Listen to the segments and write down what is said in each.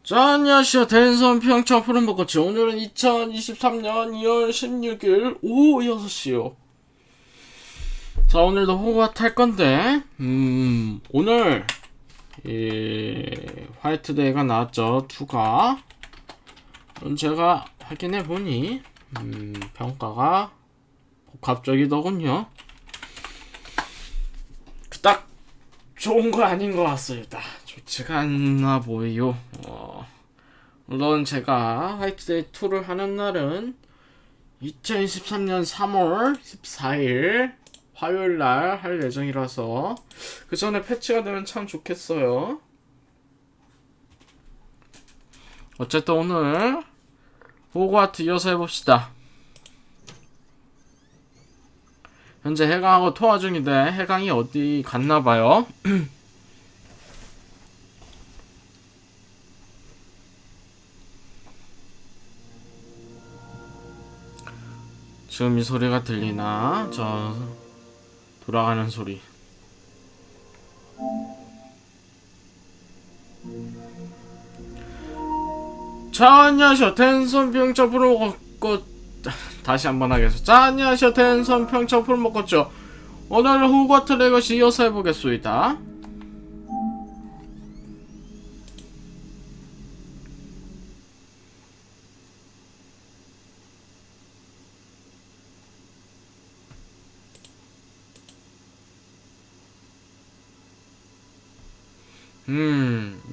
자, 안녕하세요. 대선 평창 푸른벚꽃이. 오늘은 2023년 2월 16일 오후 6시요. 자, 오늘도 호구와 탈 건데, 오늘, 화이트데이가 나왔죠. 2가. 제가 확인해보니, 평가가 복합적이더군요. 딱 좋은 거 아닌 것 같습니다. 좋지가 않나 보여요. 물론 제가 화이트데이 2를 하는 날은 2023년 3월 14일 화요일날 할 예정이라서 그 전에 패치가 되면 참 좋겠어요. 어쨌든 오늘 호그와트 이어서 해봅시다. 현재 해강하고 통화 중인데 해강이 어디 갔나봐요. 지금 이 소리가 들리나? 저 돌아가는 소리. 자, 안녕하세요. 텐선 평창 푸른벚꽃. 다시 한번 하겠습니다. 자, 안녕하세요. 텐선 평창 푸른벚꽃죠. 오늘은 호그와트 레거시 이어서 해보겠습니다.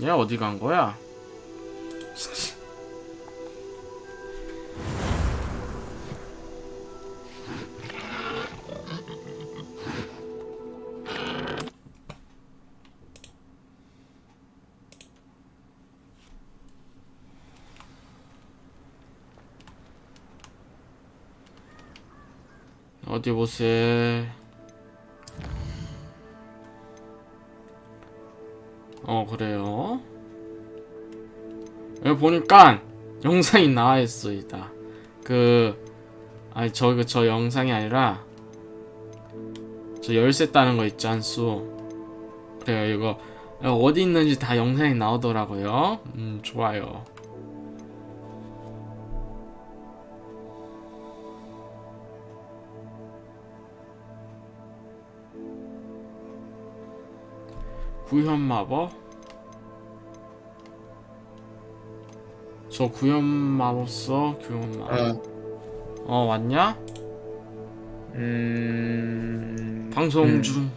얘 어디 간 거야? 어디 보세. 그래요. 여기 보니까 영상이 나와 있어이다. 아니 저 영상이 아니라 저 열쇠 따는 거 있지 않소. 그래요. 이거 어디 있는지 다 영상이 나오더라고요. 좋아요. 구현 마법? 저 구현 마법 써. 구현 마법. 왔냐? 방송 중.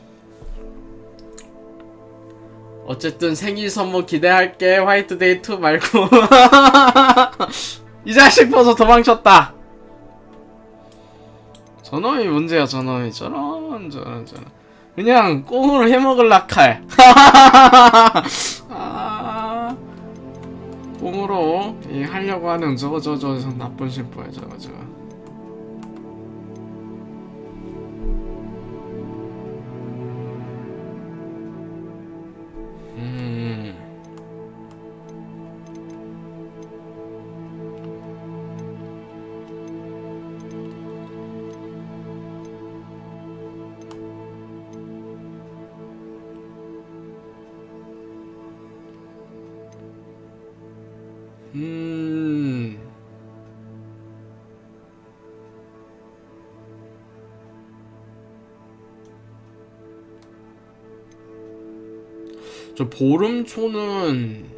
어쨌든 생일 선물 기대할게. 화이트데이 2 말고. 이 자식 벗어 도망쳤다. 저놈이 문제야. 저놈이 저런. 그냥 꽁으로 해먹을라 칼. 꽁으로 하려고 하는 저거 나쁜 심보야 저거. 저 보름초는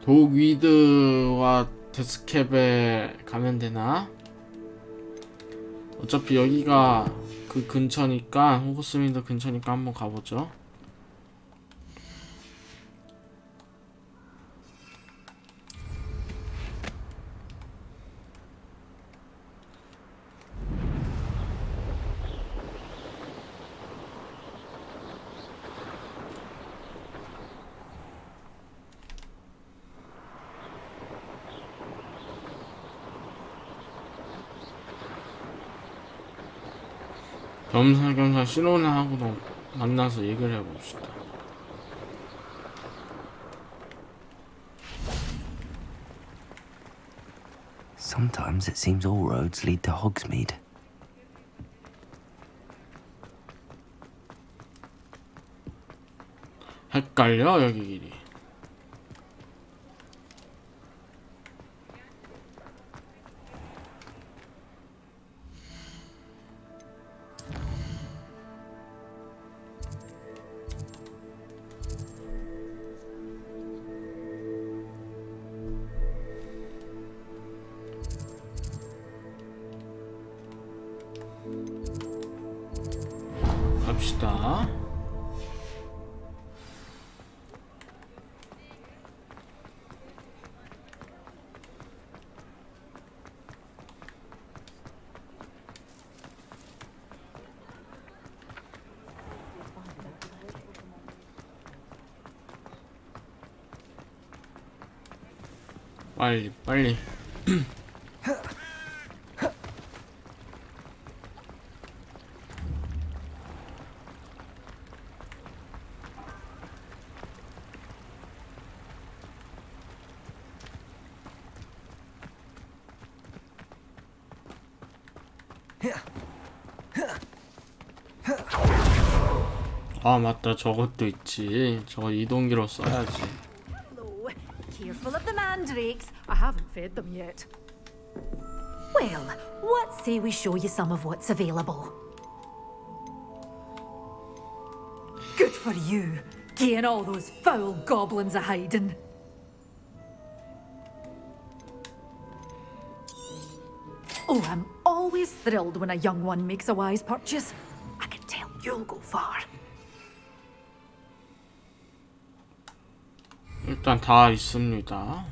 독위드와 데스캡에 가면 되나? 어차피 여기가 그 근처니까, 호그스민더 근처니까 한번 가보죠. 겸사겸사 신혼하고도 만나서 얘기를 해봅시다. Sometimes it seems all roads lead to Hogsmeade. 헷갈려 여기 길이. 갑시다. 빨리 빨리. 아 맞다, 저것도 있지. 저거 이동기로 써야지. Hello. Careful of the mandrakes. I haven't fed them yet. Well, what say we show you some of what's available? Good for you, getting all those foul goblins a hiding. Oh, I'm always thrilled when a young one makes a wise purchase. I can tell you'll go far. 일단 다 있습니다.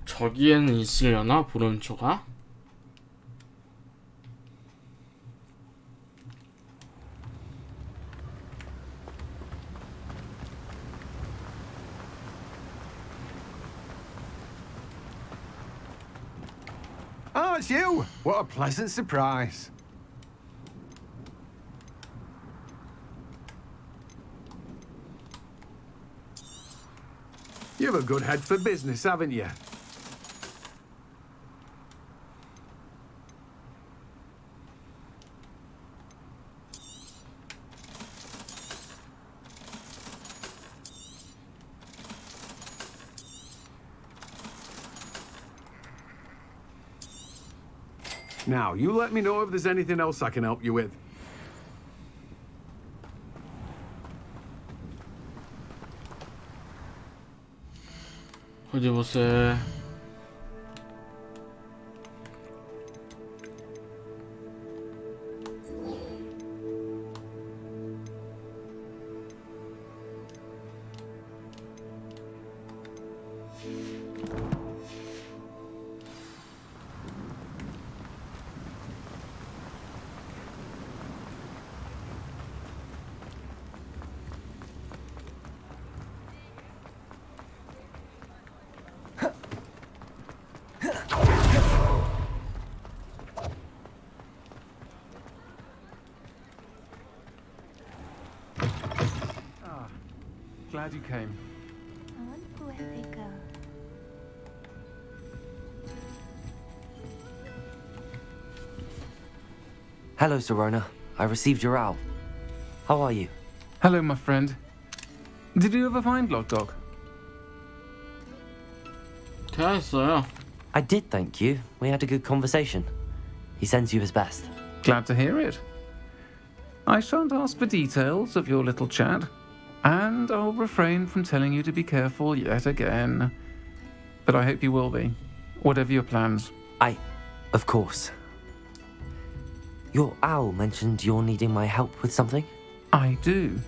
저기에는 있으려나? 보름초가? Oh, it's you! What a pleasant surprise. You've a good head for business, haven't you? Now, you let me know if there's anything else I can help you with. 어디 보세. Glad you came. Hello, Serona. I received your owl. How are you? Hello, my friend. Did you ever find Log Dog? 대화했어요. I did, thank you. We had a good conversation. He sends you his best. Glad to hear it. I shan't ask for details of your little chat, and I'll refrain from telling you to be careful yet again. But I hope you will be, whatever your plans. Of course. Your owl mentioned you're needing my help with something? I do.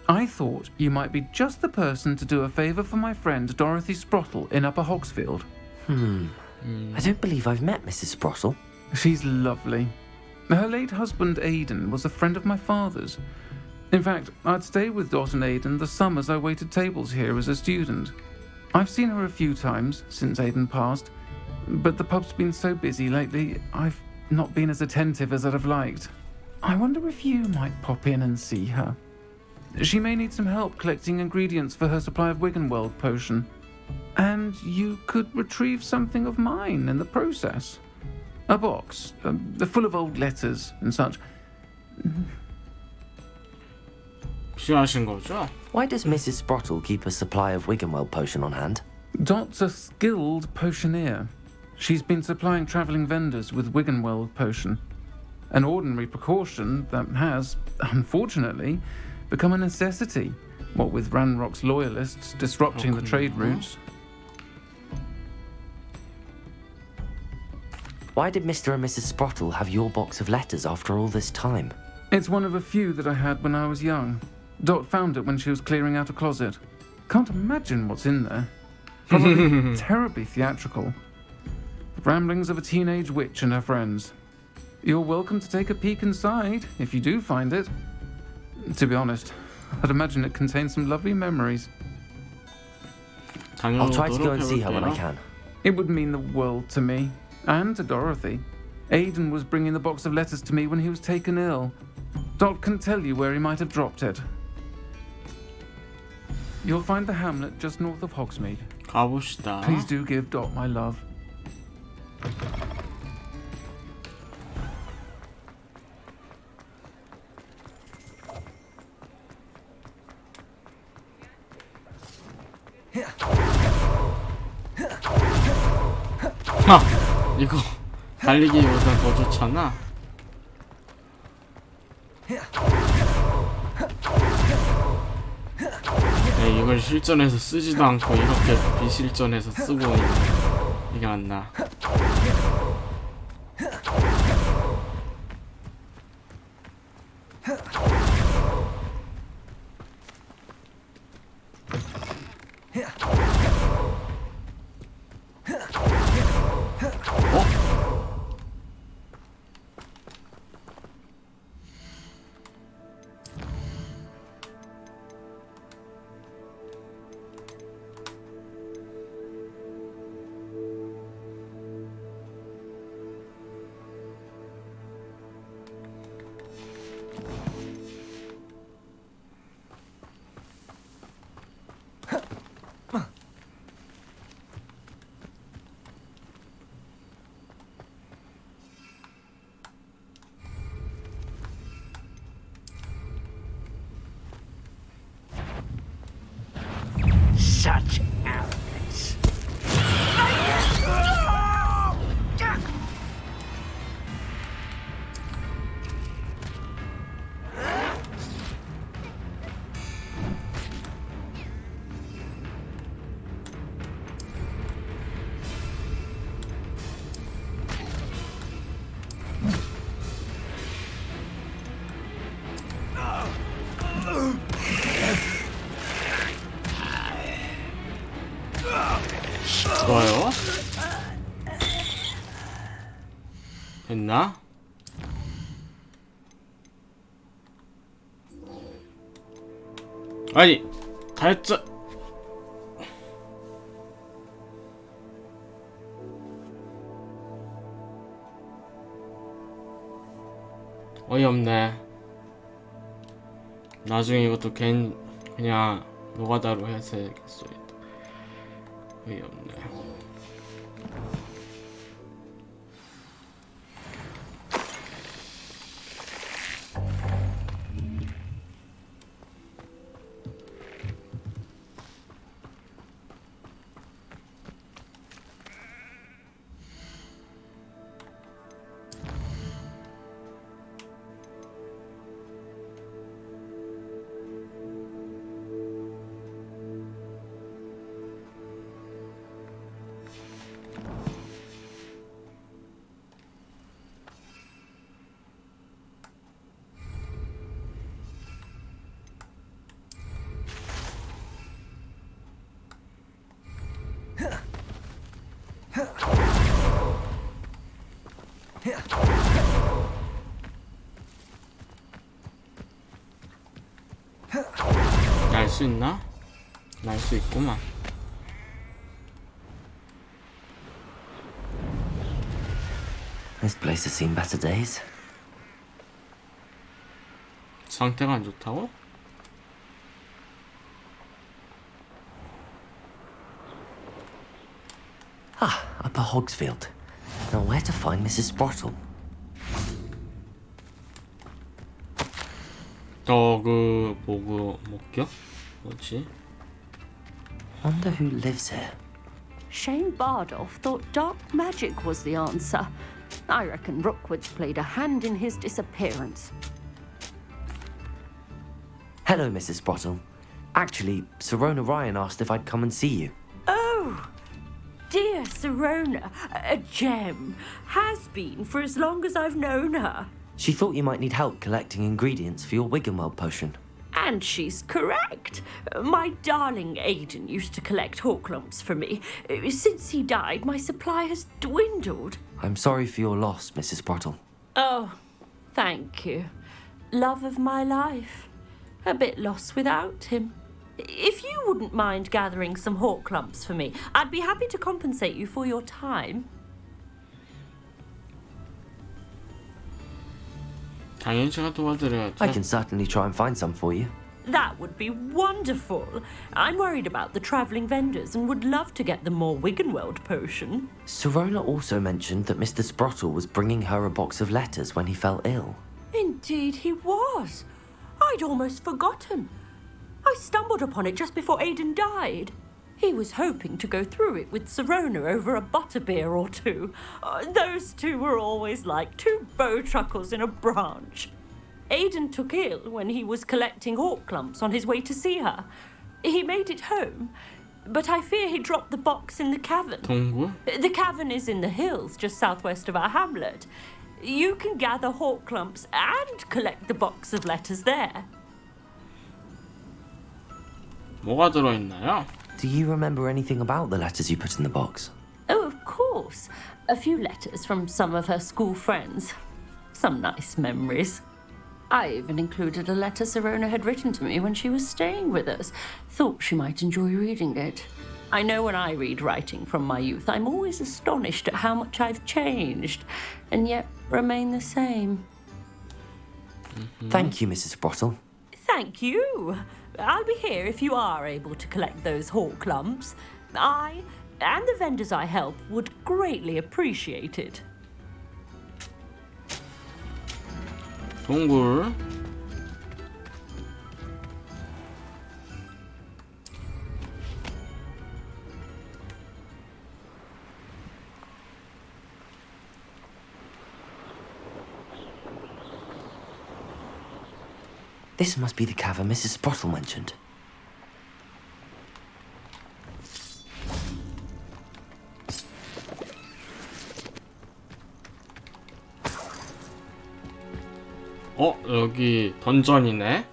I thought you might be just the person to do a favour for my friend Dorothy Sprottle in Upper Hogsfield. I don't believe I've met Mrs. Sprottle. She's lovely. Her late husband Aidan was a friend of my father's. In fact, I'd stay with Dot and Aidan the summers I waited tables here as a student. I've seen her a few times since Aidan passed, but the pub's been so busy lately, I've not been as attentive as I'd have liked. I wonder if you might pop in and see her. She may need some help collecting ingredients for her supply of Wiggenweld potion. And you could retrieve something of mine in the process. A box, full of old letters and such. 필요하신 거죠? Why does Mrs. Sprottle keep a supply of Wiggenweld potion on hand? Dot's a skilled potioneer. She's been supplying travelling vendors with Wiggenweld potion. An ordinary precaution that has, unfortunately, become a necessity, what with Ranrock's loyalists disrupting the trade routes. Why did Mr. and Mrs. Sprottle have your box of letters after all this time? It's one of a few that I had when I was young. Dot found it when she was clearing out a closet. Can't imagine what's in there. Probably terribly theatrical. The ramblings of a teenage witch and her friends. You're welcome to take a peek inside, if you do find it. To be honest, I'd imagine it contains some lovely memories. I'll try to go and see her when I 해볼게요. can. It would mean the world to me, and to Dorothy. Aiden was bringing the box of letters to me when he was taken ill. Dot can tell you where he might have dropped it. You'll find the hamlet just north of Hogsmeade. 가봅시다. Please do give Dot my love. 이거 달리기보다 더 좋잖아. 네, 이걸 실전에서 쓰지도 않고 이렇게 비실전에서 쓰고 있는 이게 맞나? Such arrogance. 좋아요. 됐나? 아니 다 했죠. 어이없네. 나중에 이것도 그냥 노가다로 해서 해야겠어요. 어이없네. 날 수 있나? 날 수 있구만. This place has seen better days. 상태가 안 좋다고? Upper Hogsfield. Now, where to find Mrs. Sprottle? 목격? 뭐지? Wonder who lives here. Shane Bardolph thought dark magic was the answer. I reckon Rookwood's played a hand in his disappearance. Hello, Mrs. Sprottle. Actually, Sirona Ryan asked if I'd come and see you. Oh, dear Sirona, a gem. Has been for as long as I've known her. She thought you might need help collecting ingredients for your Wiggenweld potion. And she's correct. My darling Aidan used to collect hawklumps for me. Since he died, my supply has dwindled. I'm sorry for your loss, Mrs. Sprottle. Oh, thank you. Love of my life. A bit lost without him. If you wouldn't mind gathering some hawklumps for me, I'd be happy to compensate you for your time. 당연히 제가 도와드려야죠. I can certainly try and find some for you. That would be wonderful. I'm worried about the travelling vendors and would love to get them more Wiggenweld potion. Sirona also mentioned that Mr. Sprottle was bringing her a box of letters when he fell ill. Indeed he was. I'd almost forgotten. I stumbled upon it just before Aidan died. He was hoping to go through it with Sirona over a butterbeer or two. Those two were always like two bowtruckles in a branch. Aidan took ill when he was collecting hawklumps on his way to see her. He made it home, but I fear he dropped the box in the cavern. 동굴? The cavern is in the hills just southwest of our hamlet. You can gather hawklumps and collect the box of letters there. 뭐가 들어있나요? Do you remember anything about the letters you put in the box? Oh, of course. A few letters from some of her school friends. Some nice memories. I even included a letter Sirona had written to me when she was staying with us. Thought she might enjoy reading it. I know when I read writing from my youth, I'm always astonished at how much I've changed, and yet remain the same. Thank you, Mrs. Sprottle. Thank you. I'll be here if you are able to collect those hawklumps. I and the vendors I help would greatly appreciate it. 동굴. This must be the cavern Mrs. Sprottle mentioned. 여기 던전이네.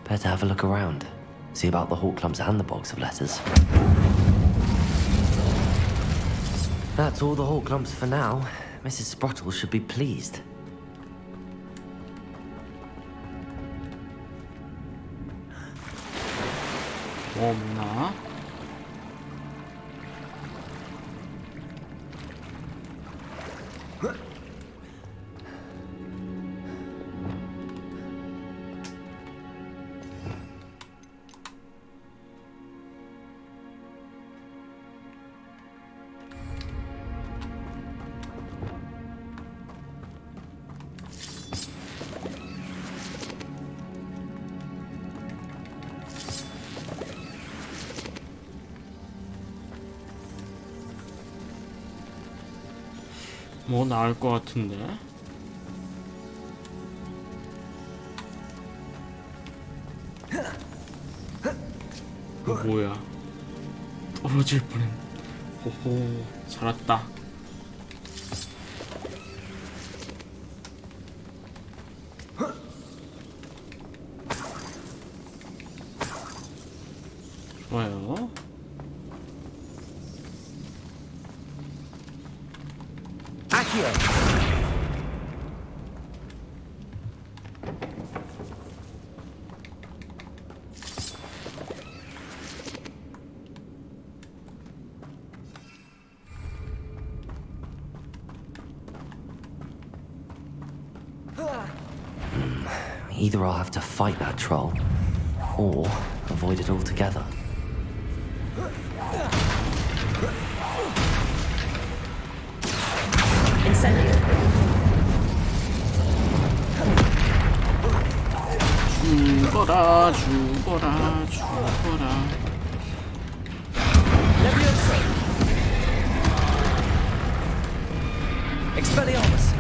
Better have a look around. See about the hawklumps and the box of letters. That's all the hawklumps for now. Mrs. Sprottle should be pleased. 뭐 없나? 뭐 나을 것 같은데. 뭐야? 떨어질 뻔했네. 호호, 살았다. 좋아요. Either I'll have to fight that troll, or avoid it altogether. Incendio. 죽어라 죽어라 죽어라. Levioso. Expelliarmus.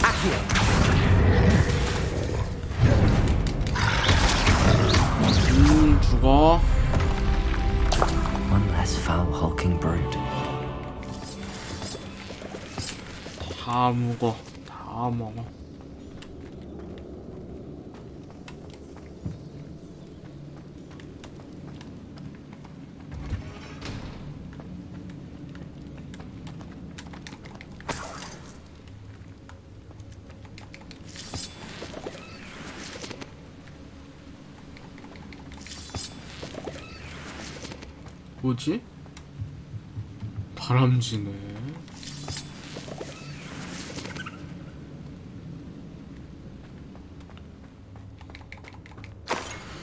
Accio. 죽어. One less foul hulking brute. 다 먹어. 다 먹어. 뭐지? 다람쥐네.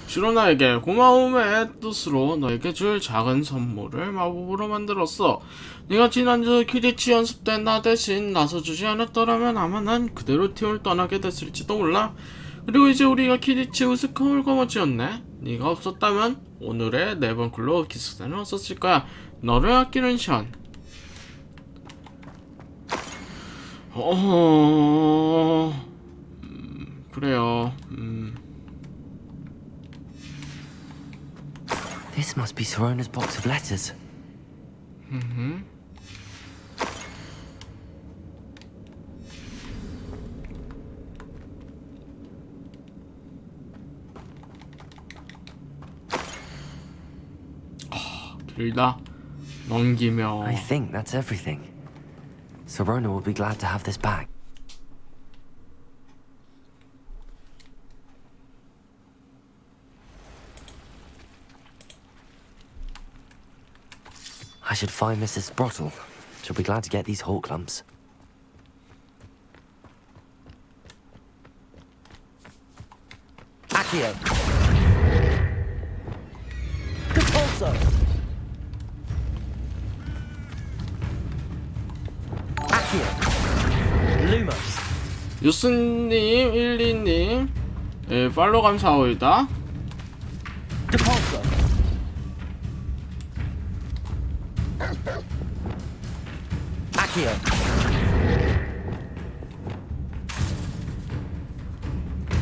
시로나에게 고마움의 뜻으로 너에게 줄 작은 선물을 마법으로 만들었어. 네가 지난주 퀴디치 연습 때 나 대신 나서주지 않았더라면 아마 난 그대로 팀을 떠나게 됐을지도 몰라. 그리고 이제 우리가 퀴디치 우스컴을 거머쥐었네. 네가 없었다면 오늘의 네번클로 기숙사는 없었을 거야. 너를 아끼는 션. 그래요. This must be Sorona's box of letters. 길다. 넘기며. I think that's everything. Sorona will be glad to have this back. I should find Mrs. Sprottle. She'll be glad to get these hawk lumps. Accio. Compulso. Accio. Lumos. 유스님, 12님, 예, 팔로우 감사합니다. Depulso. Accio.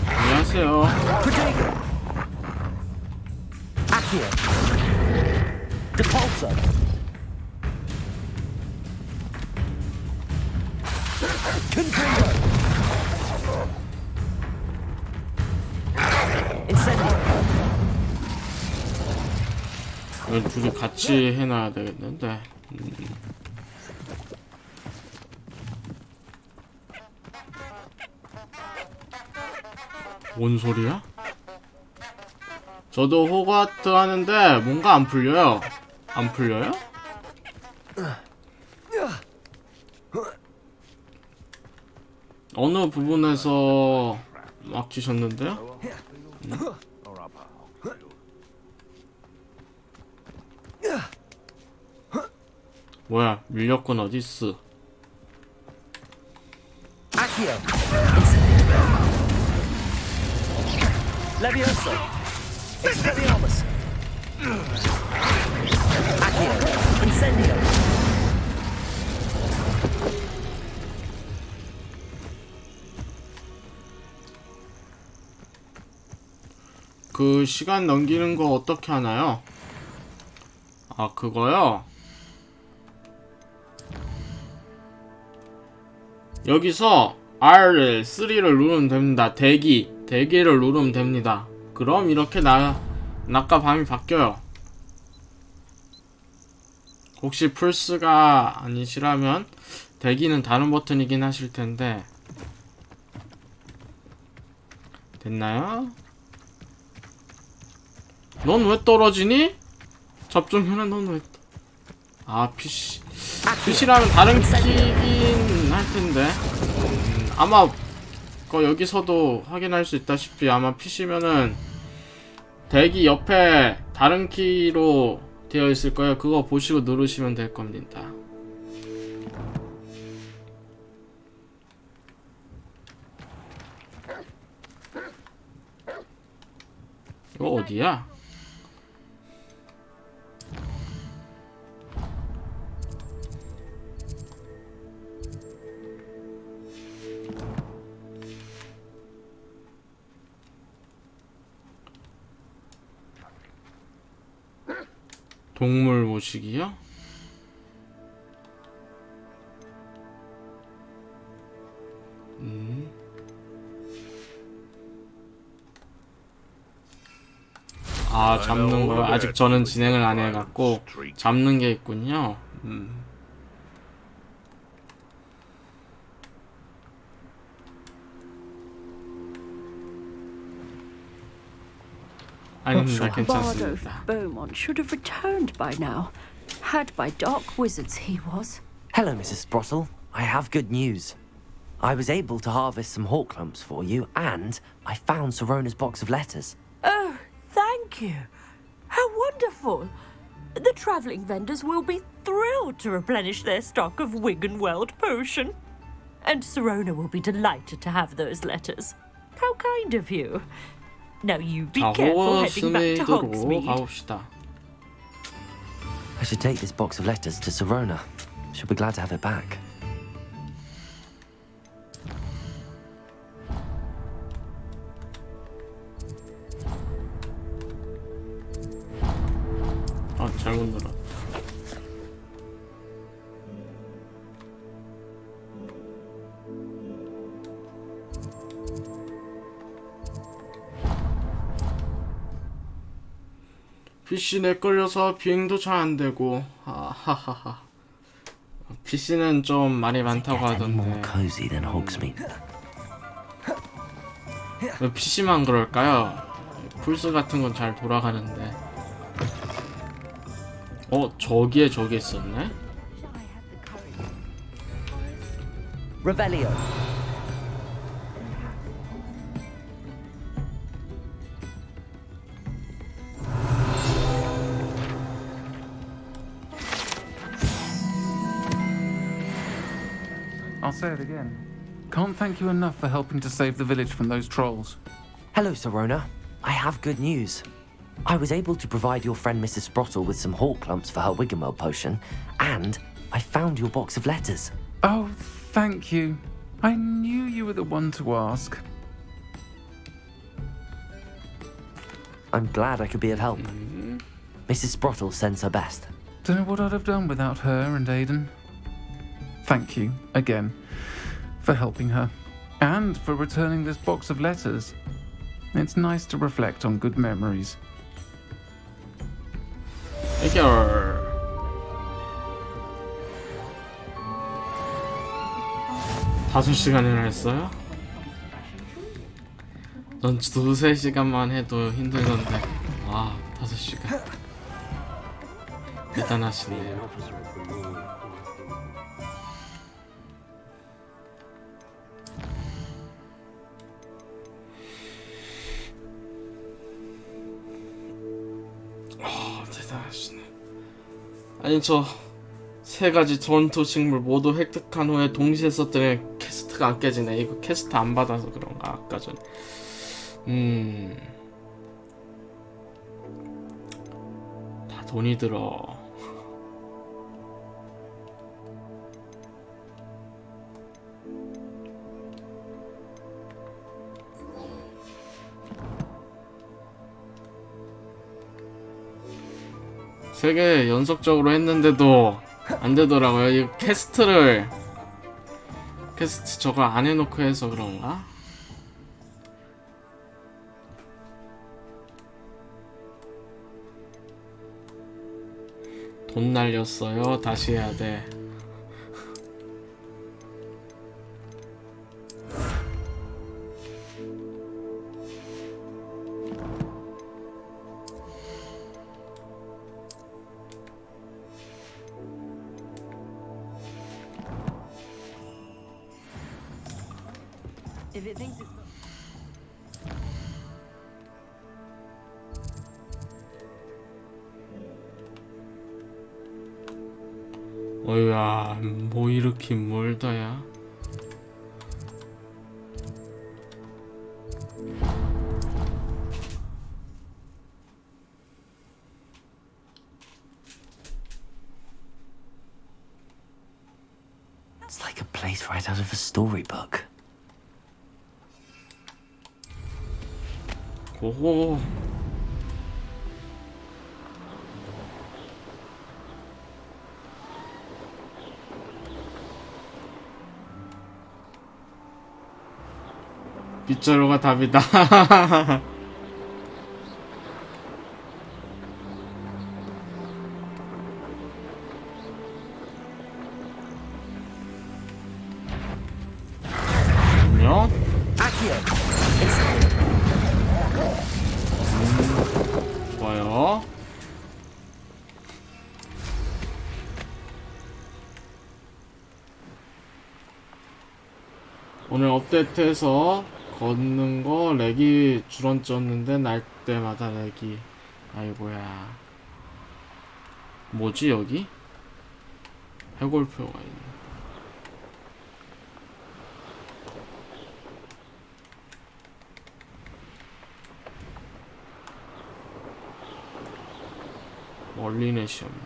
안녕하세요. Prodigo. Accio. Depulso. Confringo. Incendio. 이걸 둘이 같이 해놔야 되겠는데. 뭔 소리야? 저도 호가트 하는데 뭔가 안 풀려요. 안 풀려요? 어느 부분에서 막히셨는데요? 뭐야, 밀렵꾼 어딨어? Accio. Levioso. Expelliarmus. Accio. Incendio. 그 시간 넘기는 거 어떻게 하나요? 아, 그거요? 여기서 R을 3를 누르면 됩니다. 대기를 누르면 됩니다. 그럼 이렇게 낮과 밤이 바뀌어요. 혹시 플스가 아니시라면 대기는 다른 버튼이긴 하실 텐데. 됐나요? 넌 왜 떨어지니? 접종현아, 넌 왜? 아, PC라면 다른 키긴 할 텐데. 아마 여기서도 확인할 수 있다시피 아마 PC면은 대기 옆에 다른 키로 되어 있을 거예요. 그거 보시고 누르시면 될 겁니다. 이거 어디야? 동물 모시기요? 아, 잡는 거 아직 저는 진행을 안 해갖고 잡는 게 있군요. 아닙니다. Bardo 괜찮습니다. Beaumont should have returned by now. Had by dark wizards he was. Hello, Mrs. Sprottle. I have good news. I was able to harvest some hawk clumps for you, and I found Sorona's box of letters. Oh, thank you. How wonderful. The travelling vendors will be thrilled to replenish their stock of Wiggenweld potion. And Serona will be delighted to have those letters. How kind of you. Now you be 자, careful heading back to 호스메이드로 Hogsmeade. 가봅시다. I should take this box of letters to Serona. She'll be glad to have it back. 아, 잘못 눌렀다. PC에 끌려서 비행도 잘 안 되고. 하하하. PC는 좀 말이 많다고 Get any more 하던데 cozy than Hogsmeade. 왜 PC만 그럴까요? 플스 같은 건 잘 돌아가는데. 저기에 저기 있었네? Revelio. I'll say it again. Can't thank you enough for helping to save the village from those trolls. Hello, Serona. I have good news. I was able to provide your friend Mrs. Sprottle with some hawk clumps for her Wiggenweld potion, and I found your box of letters. Oh, thank you. I knew you were the one to ask. I'm glad I could be of help. Mrs. Sprottle sends her best. Don't know what I'd have done without her and Aidan. Thank you, again, for helping her. And for returning this box of letters. It's nice to reflect on good memories. 해결. 다섯 시간이나 했어요? 넌 두세 시간만 해도 힘들던데. 와, 5시간. 대단하시네요. 대단하시네. 아니, 저 세 가지 전투 식물 모두 획득한 후에 동시에 썼더니 퀘스트가 안 깨지네. 이거 퀘스트 안 받아서 그런가? 아까 전에. 다 돈이 들어. 세 개 연속적으로 했는데도 안 되더라고요. 이 퀘스트 저걸 안 해놓고 해서 그런가? 돈 날렸어요. 다시 해야 돼. If it thinks it's... 어이야, 뭐 이렇게 멀다야. It's like a place right out of a storybook. 고고. 빗자루가 답이다. 안녕. 좋아요. 오늘 업데이트해서 걷는 거 렉이 줄어졌는데 날 때마다 렉이 아이고야. 뭐지 여기? 해골표가 있네. 멀리네 시험이네.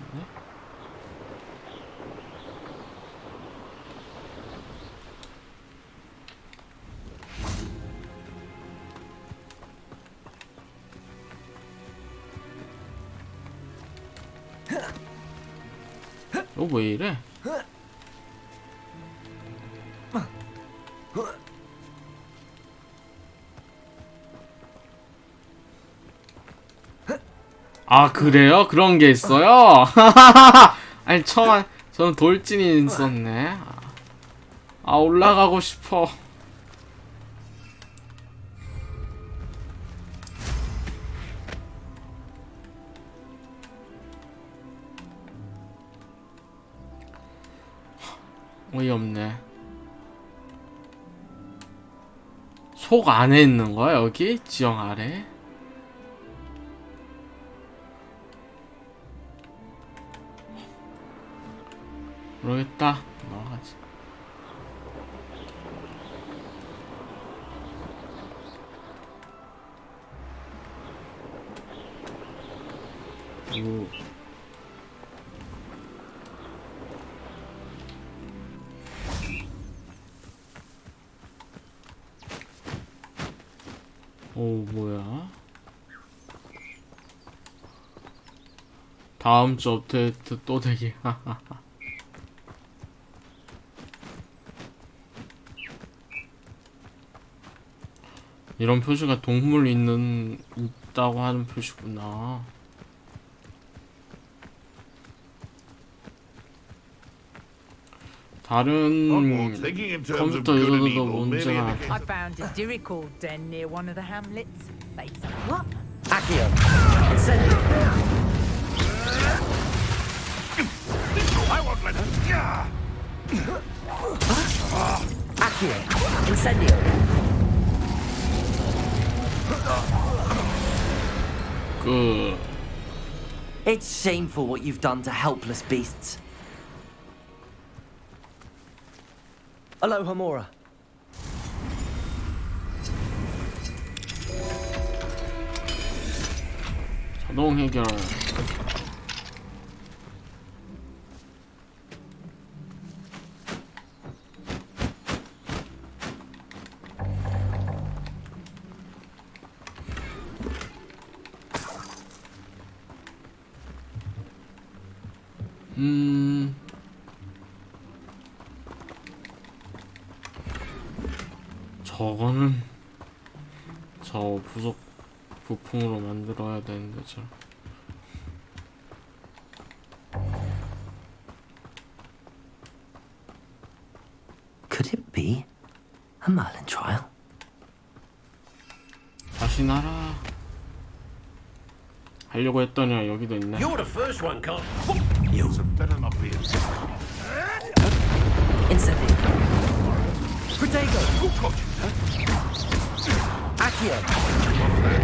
이거 왜 이래? 아 그래요? 그런 게 있어요? 아니 처음 저는 돌진이 있었네. 아 올라가고 싶어. 어이없네. 속 안에 있는 거야 여기? 지형 아래? 모르겠다. 나가지. 오. 오 뭐야? 다음 주 업데이트 또 되기. 이런 표시가 동물 있다고 하는 표시구나. 다른 컴퓨터 유저들도 문제가 I found a Dirical den near one of the hamlets. Base what? Accio, incendio. I won't let her. Accio, incendio. 그 It's shameful what you've done to helpless beasts. Aloha Mora. 자동 해결. 저거는 저 부속 부품으로 만들어야 되는데 저 Could it be a Merlin trial? 다시 날아 하려고 했더니 여기도 있네. You're the first one, can't you? Better not be. Incendio. Protego. Accio.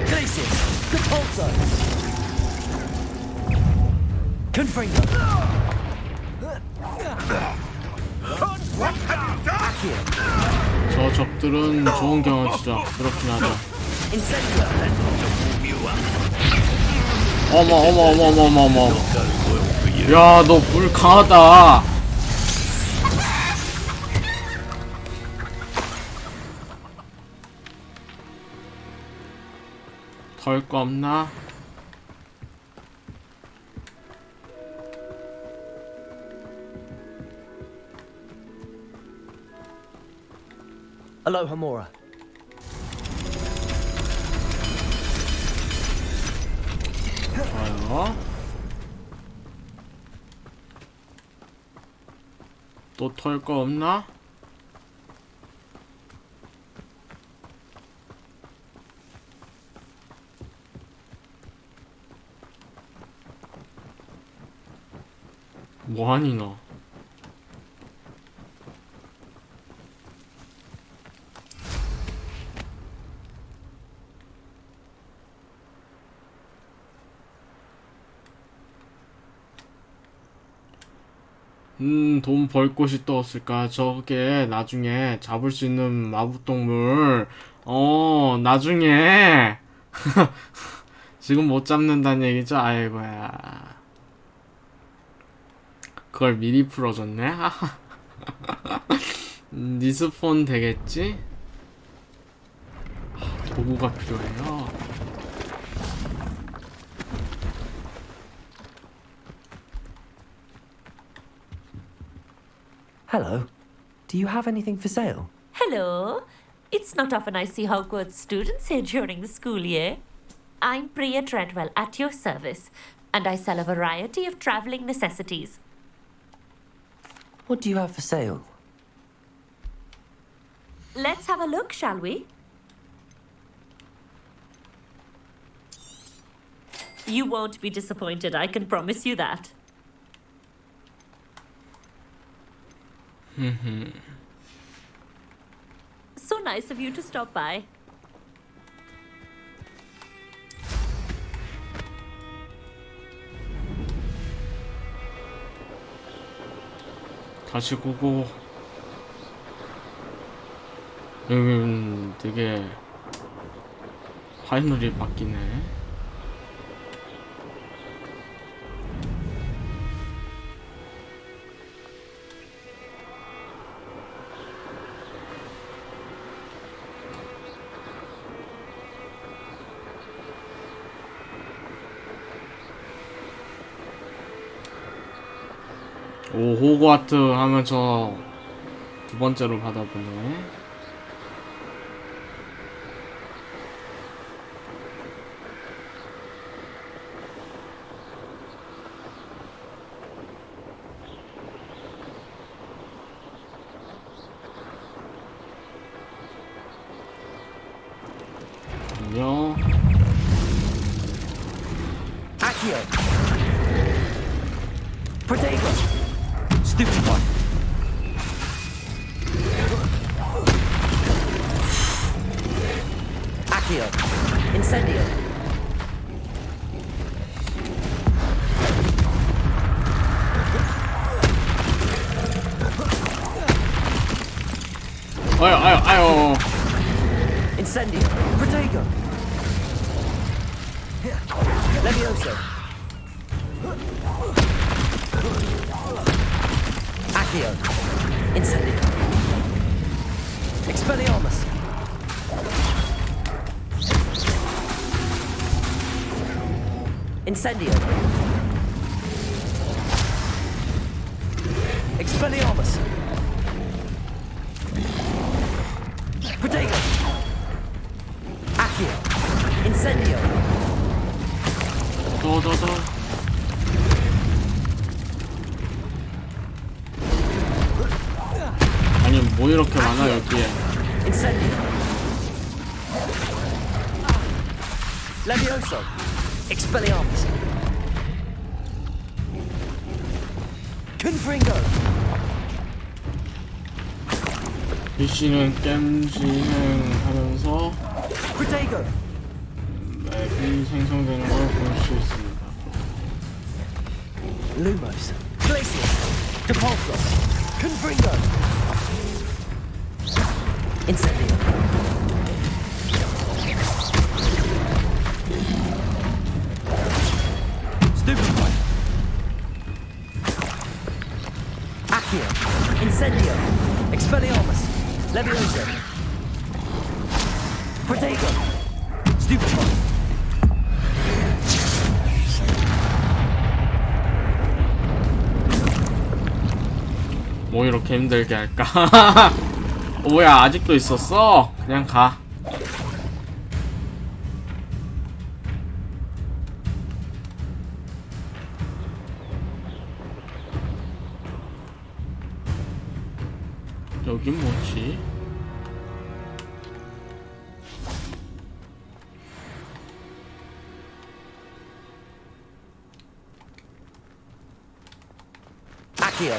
Glacius. Compulso. Confringo. Accio. 저 적들은 좋은 경험치죠. 그렇긴 하죠. Incendio. 어머. 야, 너 불 강하다. 덜 거 없나? Aloha Mora. 좋아요. 또 털 거 없나? 뭐하니 너? 돈 벌 곳이 또 없을까? 저게 나중에 잡을 수 있는 마법동물. 나중에 지금 못 잡는다는 얘기죠? 아이고야. 그걸 미리 풀어줬네? 리스폰 되겠지? 도구가 필요해요. Hello. Do you have anything for sale? Hello. It's not often I see Hogwarts students here during the school year. I'm Priya Treadwell at your service, and I sell a variety of travelling necessities. What do you have for sale? Let's have a look, shall we? You won't be disappointed, I can promise you that. So nice of you to stop by. 다시 고고. 되게 하늘이 바뀌네. 오, 호그와트 하면 저 두 번째로 받아보네. 안녕. Accio. Protego. Stupid one. Accio. Incendio. 아유. Incendio. Protego. Levioso. Accio. Incendio. Expelliarmus. Incendio. Expelliarmus. Protego. Accio. Incendio. 더. 아니, 뭐 이렇게 많아, 여기에. Incendio. Levioso. Expelliarmus. Confringo. PC는 게임 진행하면서 Protego! 맵이 생성되는 걸 볼 수 있습니다. Lumos. Glacius. Depulso. Confringo. Incendio. Stupefy. Accio. Incendio. Expelliarmus. Levioso. Protego. Stupefy. 뭐 이렇게 힘들게 할까? 뭐야, 아직도 있었어? 그냥 가. 여긴 뭐지? Accio.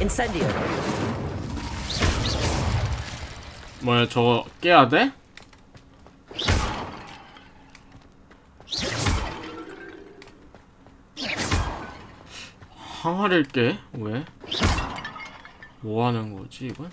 Incendio. 뭐야, 저거 깨야 돼? 항아리를 깨? 왜? 뭐 하는 거지, 이건?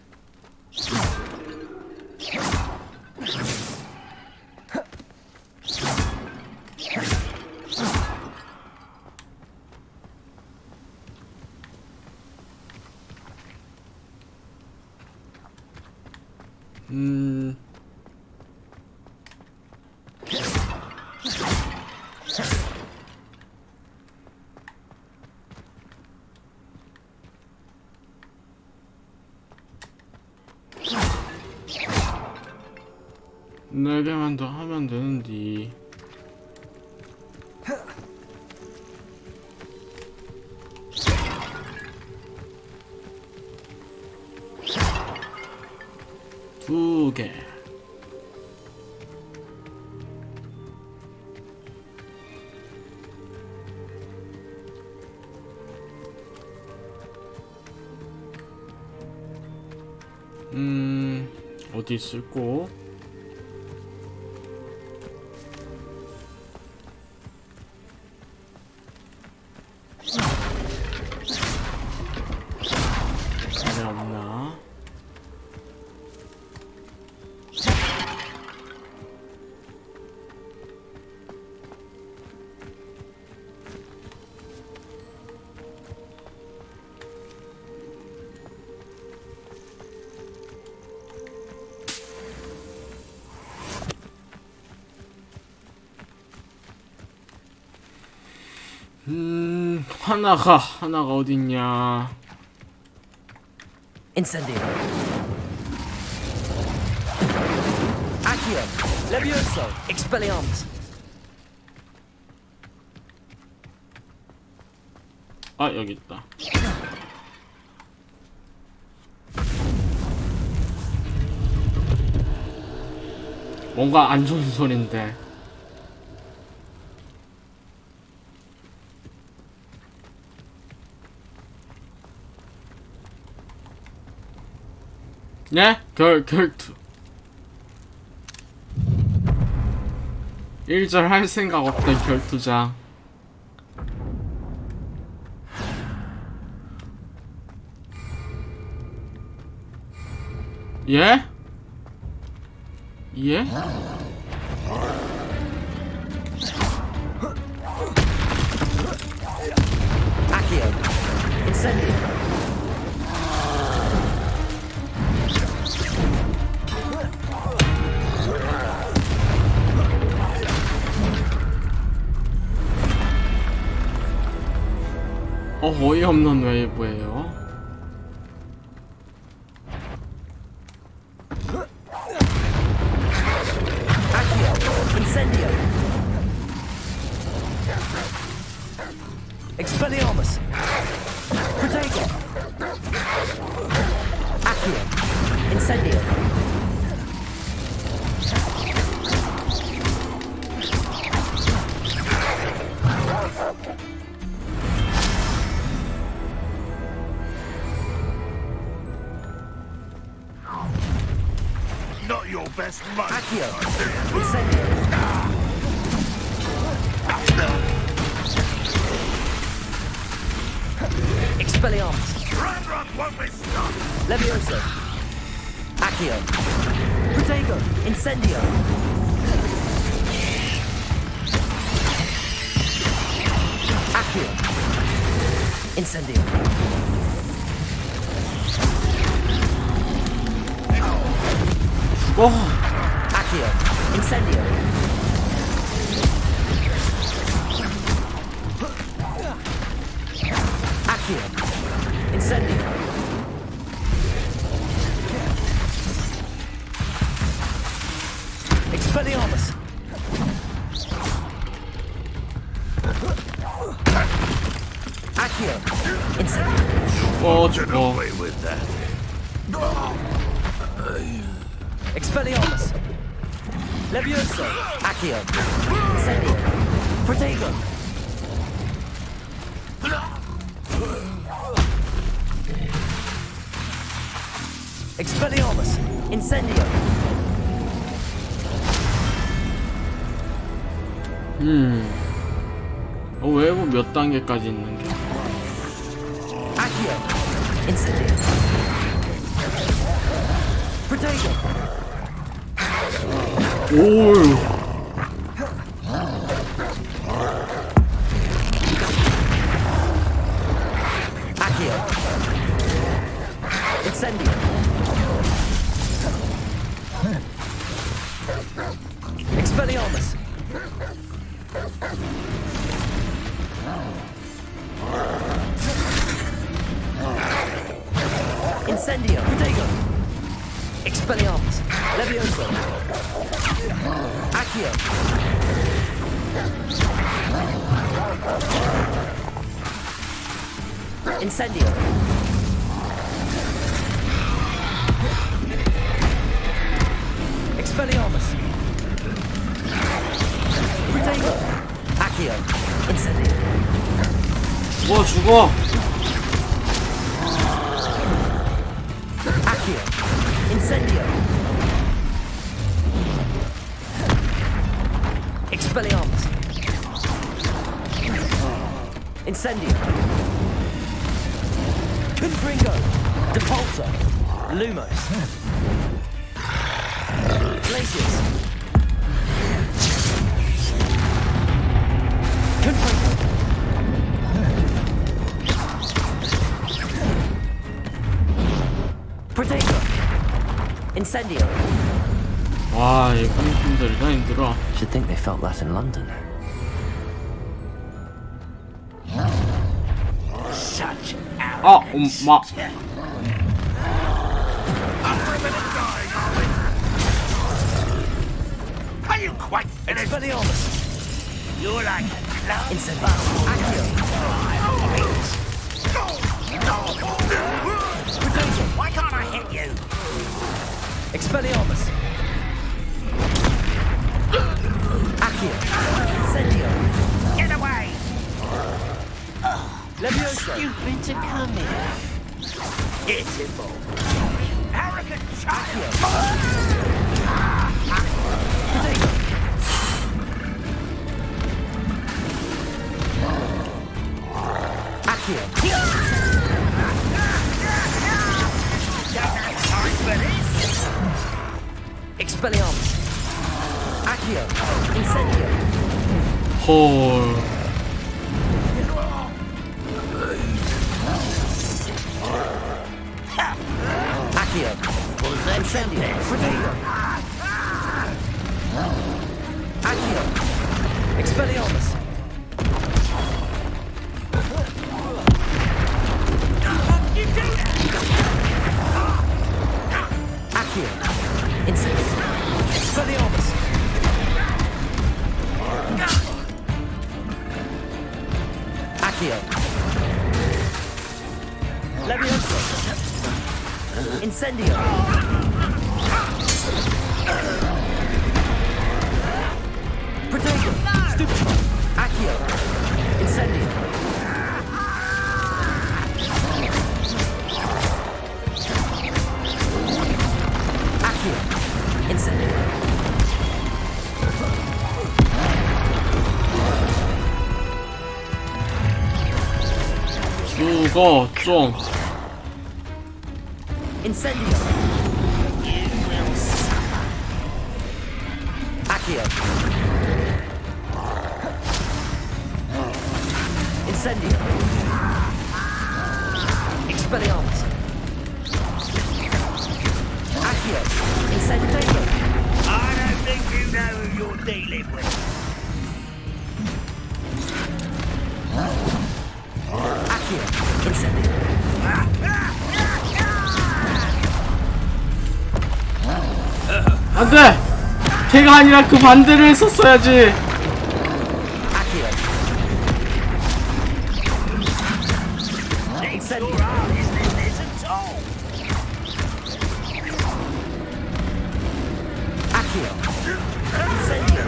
네 개만 더 하면 되는데. 두 개. 어디 있을꼬? 안에 없나? 하나가 어딨냐? Incendio. Accio. Levioso. Expelliarmus. 아, 여기 있다. 뭔가 안 좋은 소린데. 네? 결투. 1절 할 생각 없던 결투장. 예? 예? Accio. Incendio. 어이없는 웨이브예요. Accio. Incendio. Expelliarmus. Protego. Accio. Incendio. Accio. Incendio. Expelliarmus. Levioso. Accio. Protego. Incendio. Accio. Incendio. 죽어. Accio. Incendio. Accio. Incendio. Expelliarmus. Accio. Incendio. 죽어. Expelliarmus. Levioso. Accio. Incendio. Protego. Expelliarmus. Incendio. 외부 몇 단계까지 있는 게? Accio. Incendio. Protego. 오우. Accio. Incendio. Expelliarmus. Incendio. Protego. Expelliarmus. Levioso. Accio. Incendio. Expelliarmus. Protego. Accio. Incendio. 죽어. Accio. Incendio. Expelliarmus. Incendio. Confringo. Depulso. Lumos. Glacius. Confringo. Protego. Incendio. 와, 이 컴퓨터들이가 힘들어. Should think they felt that in London. 엄마. Are you quite finished? Expelliarmus. You're like Incendio. Accio. Why can't I hit you? Expelliarmus. Accio. Incendio. Get away! Levioso. Stupid to come here. Pitiful. Arrogant child. Protego. Accio. Sorry for this. Expelliarmus. Accio. Incendio. 헐. Accio. Incendio. Protego. Accio. Expelliarmus. Accio. Incendio. Expelliarmus. Accio. Levioso. Incendio. Protego. Stupido. Accio. Incendio. Accio. Incendio. 죽어 좀. Incendio. Accio. Incendio. Expelliarmus. Accio. Incendio. I don't think you know who you're dealing with. Accio. Incendio. 안돼. 걔가 아니라 그 반대를 했었어야지. Accio. Incendio. Accio. Incendio.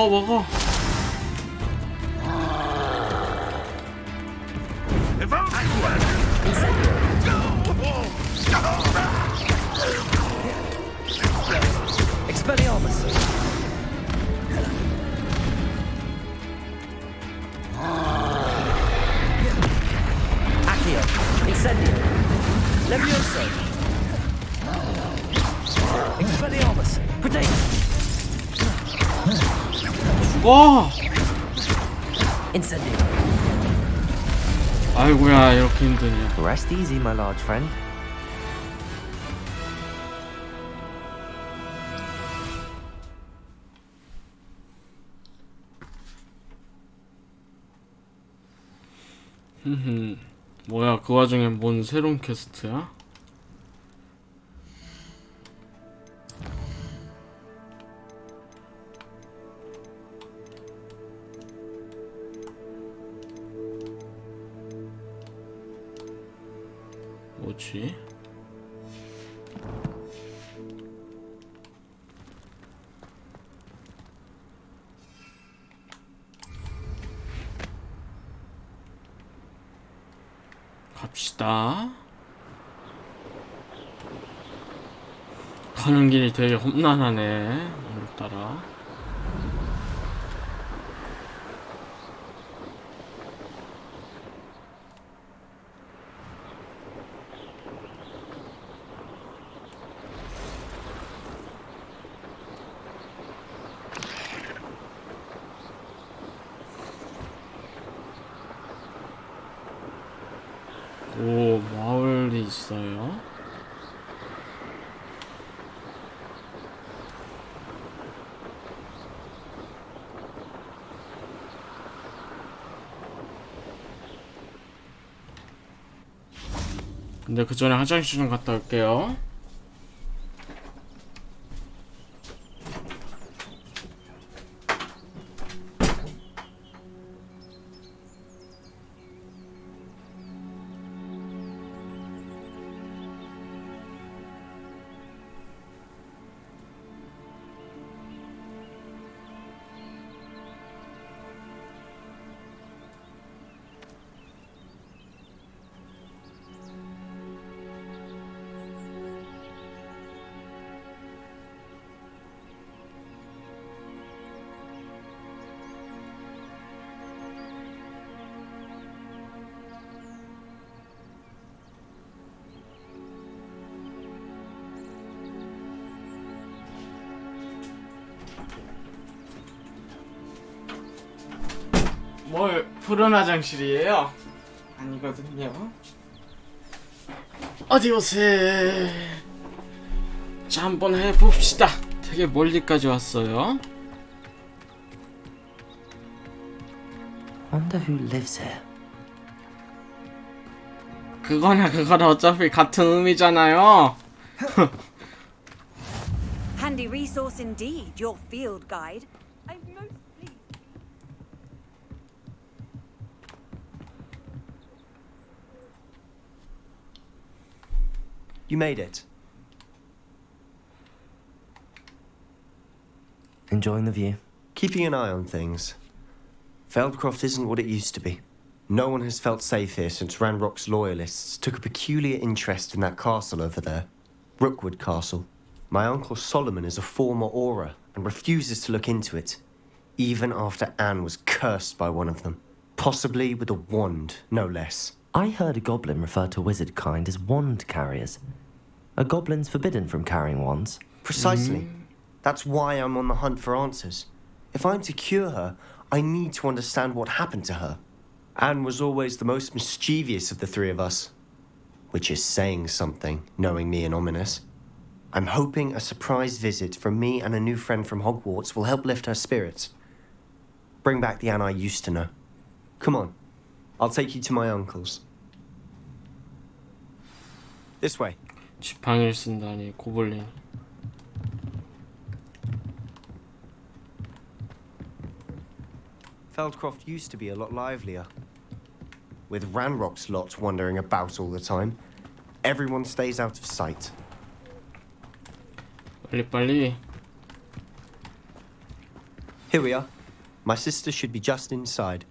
먹어. Expelliarmus. Accio. Incendio. Levioso. Expelliarmus. Potato. 죽어. Incendio. 아이고야 이렇게 힘드냐. Rest easy, my large friend. 뭐야 그 와중에 뭔 새로운 퀘스트야? 뭐지? 갑시다. 가는 길이 되게 험난하네. 오늘따라. 오, 마을이 있어요. 근데 그 전에 화장실 좀 갔다 올게요. 뭘 푸른 화장실이에요? 아니거든요. 어디 오세요. 자, 한번 해봅시다. 되게 멀리까지 왔어요. Wonder who lives here. 그거나 어차피 같은 의미잖아요. Handy resource indeed, your field guide. I'm most pleased. You made it. Enjoying the view. Keeping an eye on things. Feldcroft isn't what it used to be. No one has felt safe here since Ranrock's loyalists took a peculiar interest in that castle over there. Rookwood Castle. My uncle Solomon is a former Auror and refuses to look into it, even after Anne was cursed by one of them. Possibly with a wand, no less. I heard a goblin refer to wizard kind as wand carriers. Are goblins forbidden from carrying wands? Precisely. That's why I'm on the hunt for answers. If I'm to cure her, I need to understand what happened to her. Anne was always the most mischievous of the three of us. Which is saying something, knowing me and Ominous. I'm hoping a surprise visit from me and a new friend from Hogwarts will help lift her spirits. Bring back the Anne I used to know. Come on. I'll take you to my uncle's. This way. 지팡이를 쓴다니 고블린. Feldcroft used to be a lot livelier. With Ranrock's lot wandering about all the time, everyone stays out of sight. 빨리. Here we are. My sister should be just inside.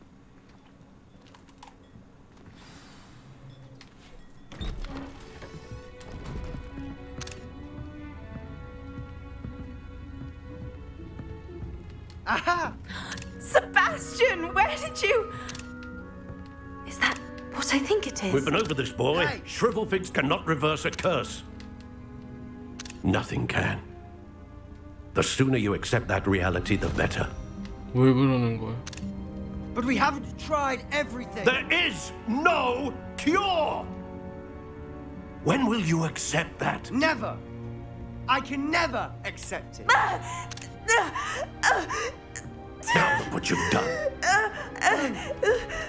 Aha! Sebastian, where did you... Is that what I think it is? We've been over this, boy. Hey. Shrivelfigs cannot reverse a curse. Nothing can. The sooner you accept that reality, the better. 왜 그러는 거야? But we haven't tried everything. There is no cure! When will you accept that? Never. I can never accept it. Now look what you've done.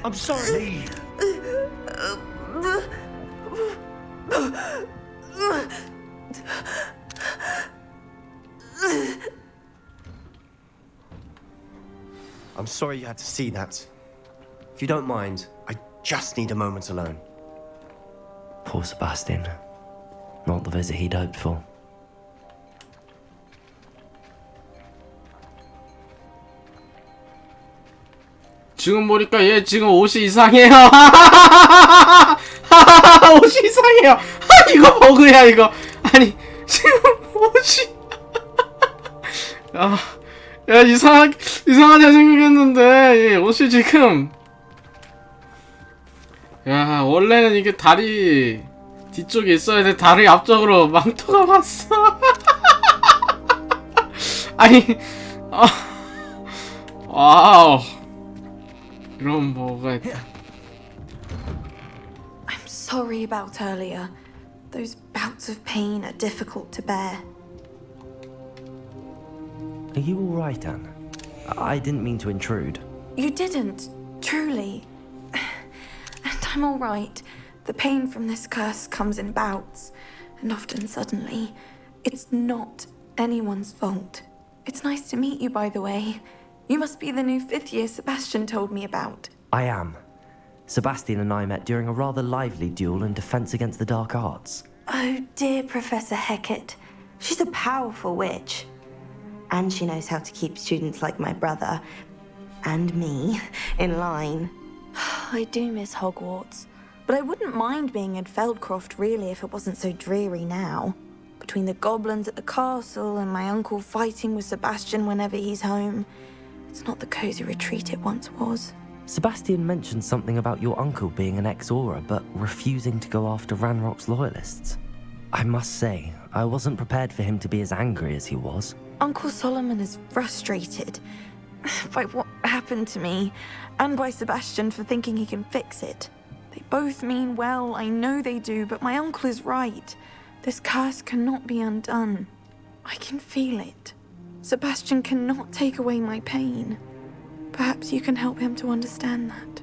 I'm sorry. Leave. I'm sorry you had to see that. If you don't mind, I just need a moment alone. Poor Sebastian. Not the visit he'd hoped for. 지금 보니까 얘 지금 옷이 이상해요. 옷이 이상해요. 이거 버그야 이거. 아니 지금 옷이 야 이상하게 생겼는데 얘 옷이 지금 야 원래는 이게 다리 뒤쪽에 있어야 돼. 다리 앞쪽으로 망토가 왔어. 아니 와우. 이런 뭐가 있다. I'm sorry about earlier. Those bouts of pain are difficult to bear. Are you all right, Anne? I didn't mean to intrude. You didn't, truly. And I'm all right. The pain from this curse comes in bouts, and often suddenly. It's not anyone's fault. It's nice to meet you, by the way. You must be the new 5th year Sebastian told me about. I am. Sebastian and I met during a rather lively duel in Defense Against the Dark Arts. Oh, dear Professor Hecat. She's a powerful witch. And she knows how to keep students like my brother, and me, in line. I do miss Hogwarts, but I wouldn't mind being in Feldcroft really if it wasn't so dreary now. Between the goblins at the castle and my uncle fighting with Sebastian whenever he's home, it's not the cozy retreat it once was. Sebastian mentioned something about your uncle being an ex-Auror, but refusing to go after Ranrock's loyalists. I must say, I wasn't prepared for him to be as angry as he was. Uncle Solomon is frustrated by what happened to me, and by Sebastian for thinking he can fix it. They both mean well, I know they do, but my uncle is right. This curse cannot be undone. I can feel it. Sebastian cannot take away my pain. Perhaps you can help him to understand that.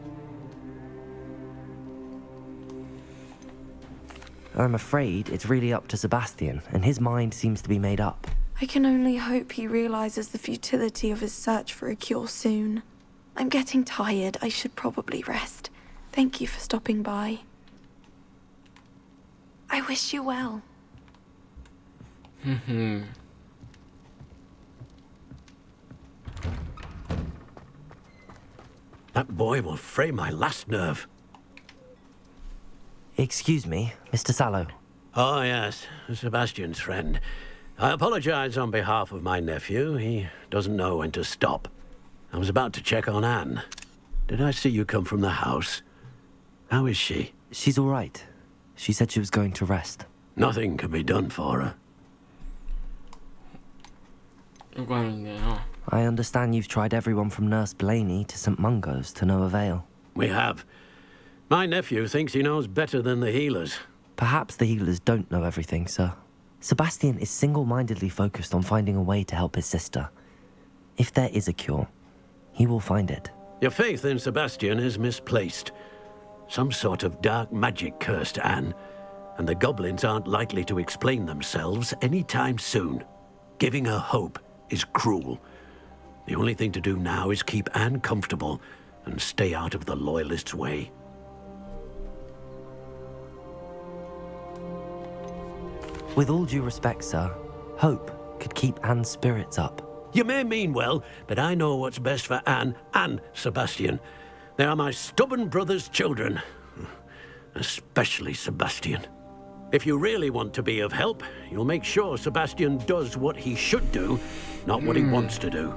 I'm afraid it's really up to Sebastian, and his mind seems to be made up. I can only hope he realizes the futility of his search for a cure soon. I'm getting tired. I should probably rest. Thank you for stopping by. I wish you well. That boy will fray my last nerve. Excuse me, Mr. Sallow. Oh, yes, Sebastian's friend. I apologize on behalf of my nephew. He doesn't know when to stop. I was about to check on Anne. Did I see you come from the house? How is she? She's all right. She said she was going to rest. Nothing can be done for her. 요관이네요. I understand you've tried everyone from Nurse Blaney to St. Mungo's to no avail. We have. My nephew thinks he knows better than the healers. Perhaps the healers don't know everything, sir. Sebastian is single-mindedly focused on finding a way to help his sister. If there is a cure, he will find it. Your faith in Sebastian is misplaced. Some sort of dark magic cursed Anne, and the goblins aren't likely to explain themselves anytime soon. Giving her hope is cruel. The only thing to do now is keep Anne comfortable and stay out of the Loyalists' way. With all due respect, sir, hope could keep Anne's spirits up. You may mean well, but I know what's best for Anne and Sebastian. They are my stubborn brother's children. Especially Sebastian. If you really want to be of help, you'll make sure Sebastian does what he should do, not what he wants to do.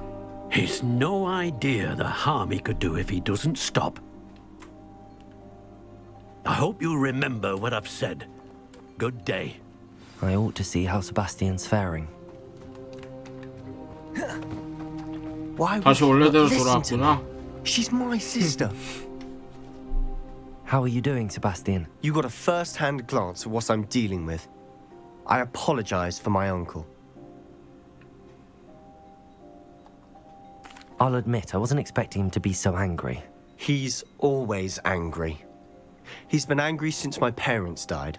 He's no idea the harm he could do if he doesn't stop. I hope you'll remember what I've said. Good day. I ought to see how Sebastian's faring. Why would 다시 you not 원래대로 listen to me? 돌아왔구나. She's my sister. How are you doing, Sebastian? You got a first-hand glance at what I'm dealing with. I apologize for my uncle. I'll admit, I wasn't expecting him to be so angry. He's always angry. He's been angry since my parents died.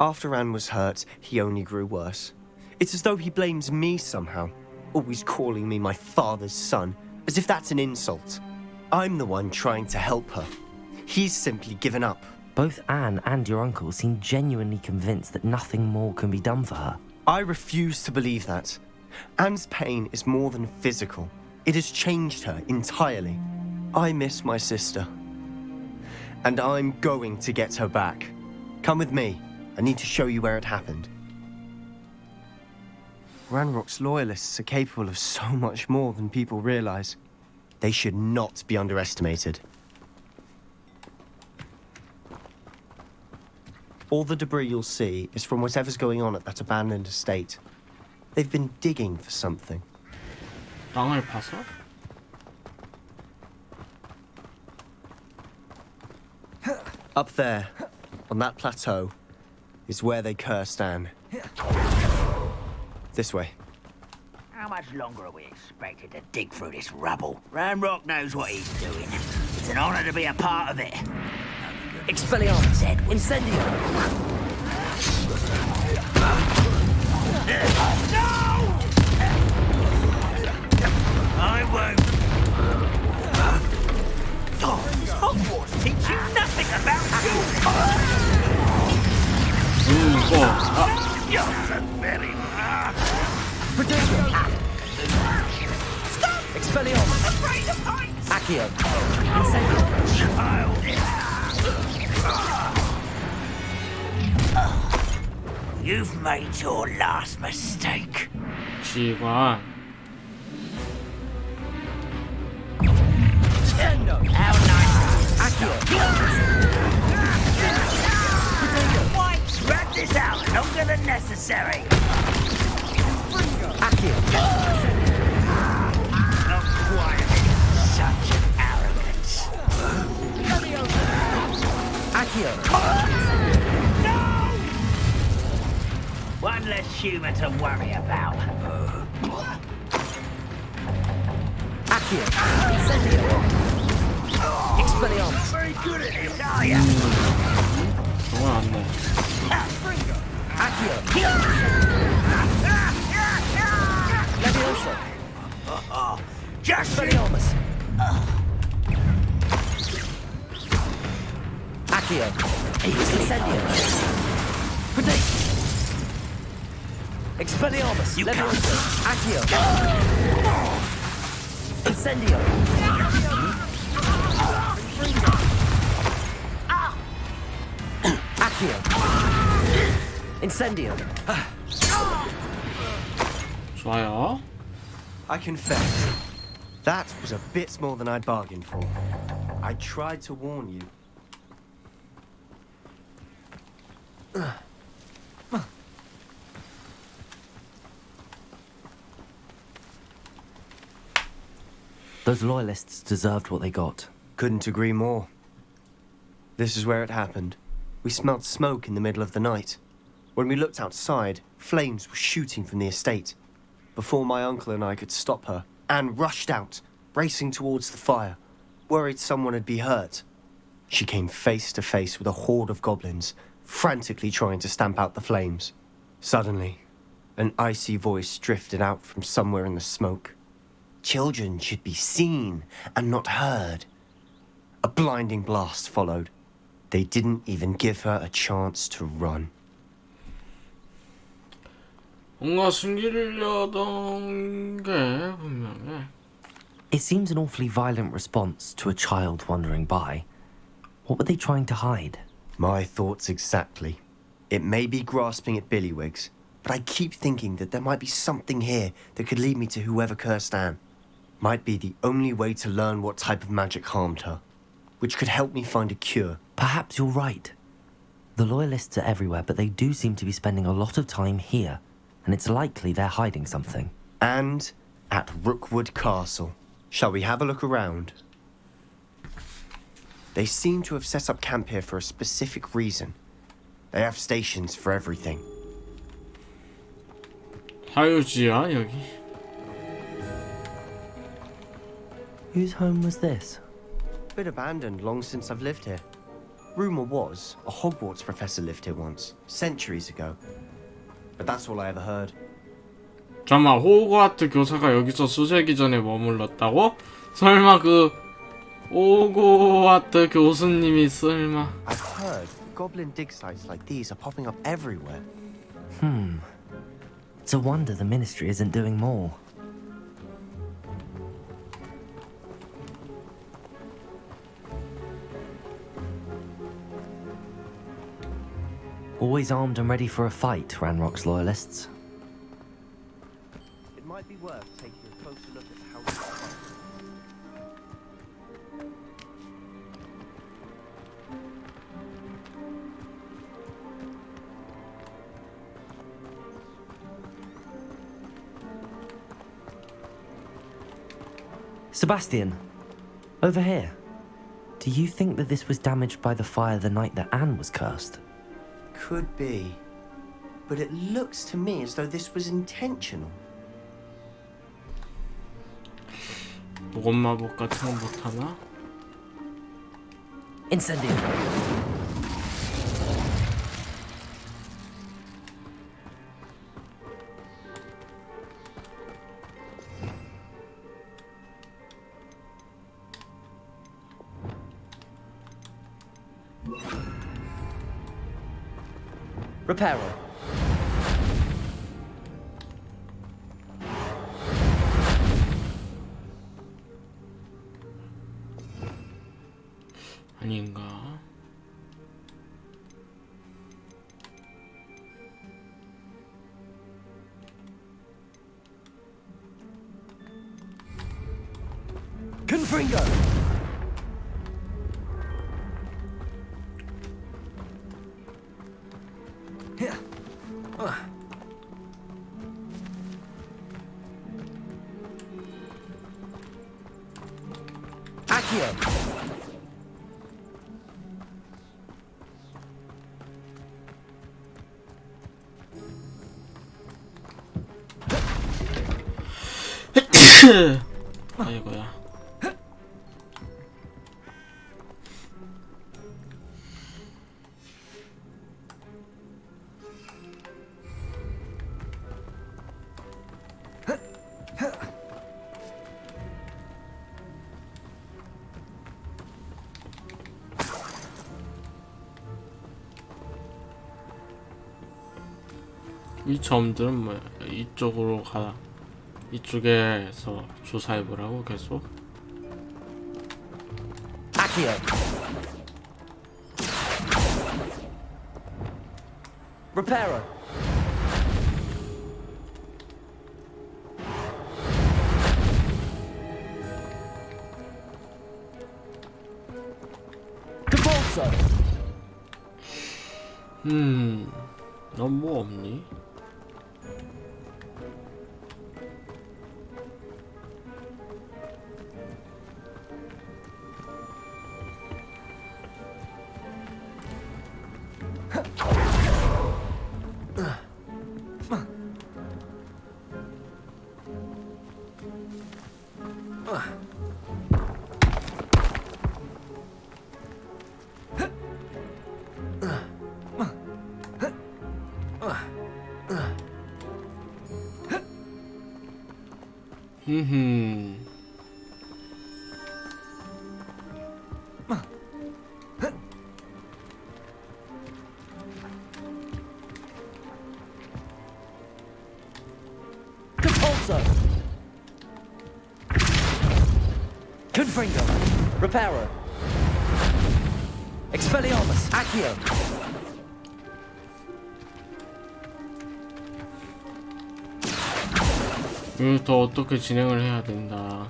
After Anne was hurt, he only grew worse. It's as though he blames me somehow, always calling me my father's son, as if that's an insult. I'm the one trying to help her. He's simply given up. Both Anne and your uncle seem genuinely convinced that nothing more can be done for her. I refuse to believe that. Anne's pain is more than physical. It has changed her entirely. I miss my sister. And I'm going to get her back. Come with me. I need to show you where it happened. Ranrock's loyalists are capable of so much more than people realize. They should not be underestimated. All the debris you'll see is from whatever's going on at that abandoned estate. They've been digging for something. 땅을 파서? Up there, on that plateau, is where they cursed Anne. This way. How much longer are we expected to dig through this rubble? Ranrock knows what he's doing. It's an honor to be a part of it. Expelliarmus, Incendio! No! I won't. Does Hogwarts teach you nothing about you? You're so very Stop! Expelliarmus! Afraid of heights! Accio! You've made your last mistake. 지휘관. How nice! Accio! Why? Drag this out longer than necessary. Accio! Not quite such an arrogance. Accio! One less human to worry about. Accio! Incendio! Expelliarmus! Very good at it, are you? 정말 안 돼. Accio! Leviosa! Just Expelliarmus! Accio! Incendio! Predate! Expelliarmus! Leviosa! Accio! Incendio! Accio! Incendio! 좋아요. I confess, that was a bit more than I'd bargained for. I tried to warn you. Those loyalists deserved what they got. Couldn't agree more. This is where it happened. We smelled smoke in the middle of the night. When we looked outside, flames were shooting from the estate. Before my uncle and I could stop her, Anne rushed out, racing towards the fire, worried someone had been hurt. She came face to face with a horde of goblins, frantically trying to stamp out the flames. Suddenly, an icy voice drifted out from somewhere in the smoke. Children should be seen and not heard. A blinding blast followed. They didn't even give her a chance to run. 뭔가 숨기려던 게 분명해. It seems an awfully violent response to a child wandering by. What were they trying to hide? My thoughts exactly. It may be grasping at Billywigs, but I keep thinking that there might be something here that could lead me to whoever cursed Anne. Might be the only way to learn what type of magic harmed her, which could help me find a cure. Perhaps you're right. The loyalists are everywhere, but they do seem to be spending a lot of time here, and it's likely they're hiding something. And at Rookwood Castle. Shall we have a look around? They seem to have set up camp here for a specific reason. They have stations for everything. 하유지야 여기. Whose home was this? Been abandoned long since I've lived here. Rumour was a Hogwarts professor lived here once, centuries ago. But that's all I ever heard. 잠깐만, 호그와트 교사가 여기서 수세기 전에 머물렀다고? 설마 그 호그와트 교수님이 설마? I've heard goblin dig sites like these are popping up everywhere. It's a wonder the ministry isn't doing more. Always armed and ready for a fight, Ranrock's loyalists. It might be worth taking a closer look at how Sebastian, over here. Do you think that this was damaged by the fire the night that Anne was cursed? Could be. But it looks to me as though this was intentional. 보건마법 같은 건 못하나? Incendio! Reparo. 아닌가? Confringo! Accio! 아이고야. 이 점들은 뭐야? 이쪽으로 가. 이쪽에서 조사해보라고 계속. Accio! Reparo. 넌 뭐 없니? Compulso! Confringo! Reparo! Expelliarmus! Accio! 이거 더 어떻게 진행을 해야 된다.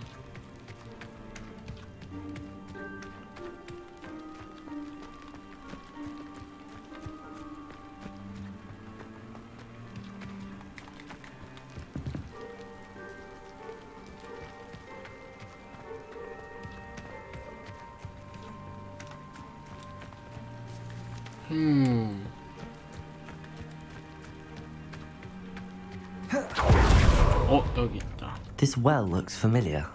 여기 있다. This well looks familiar.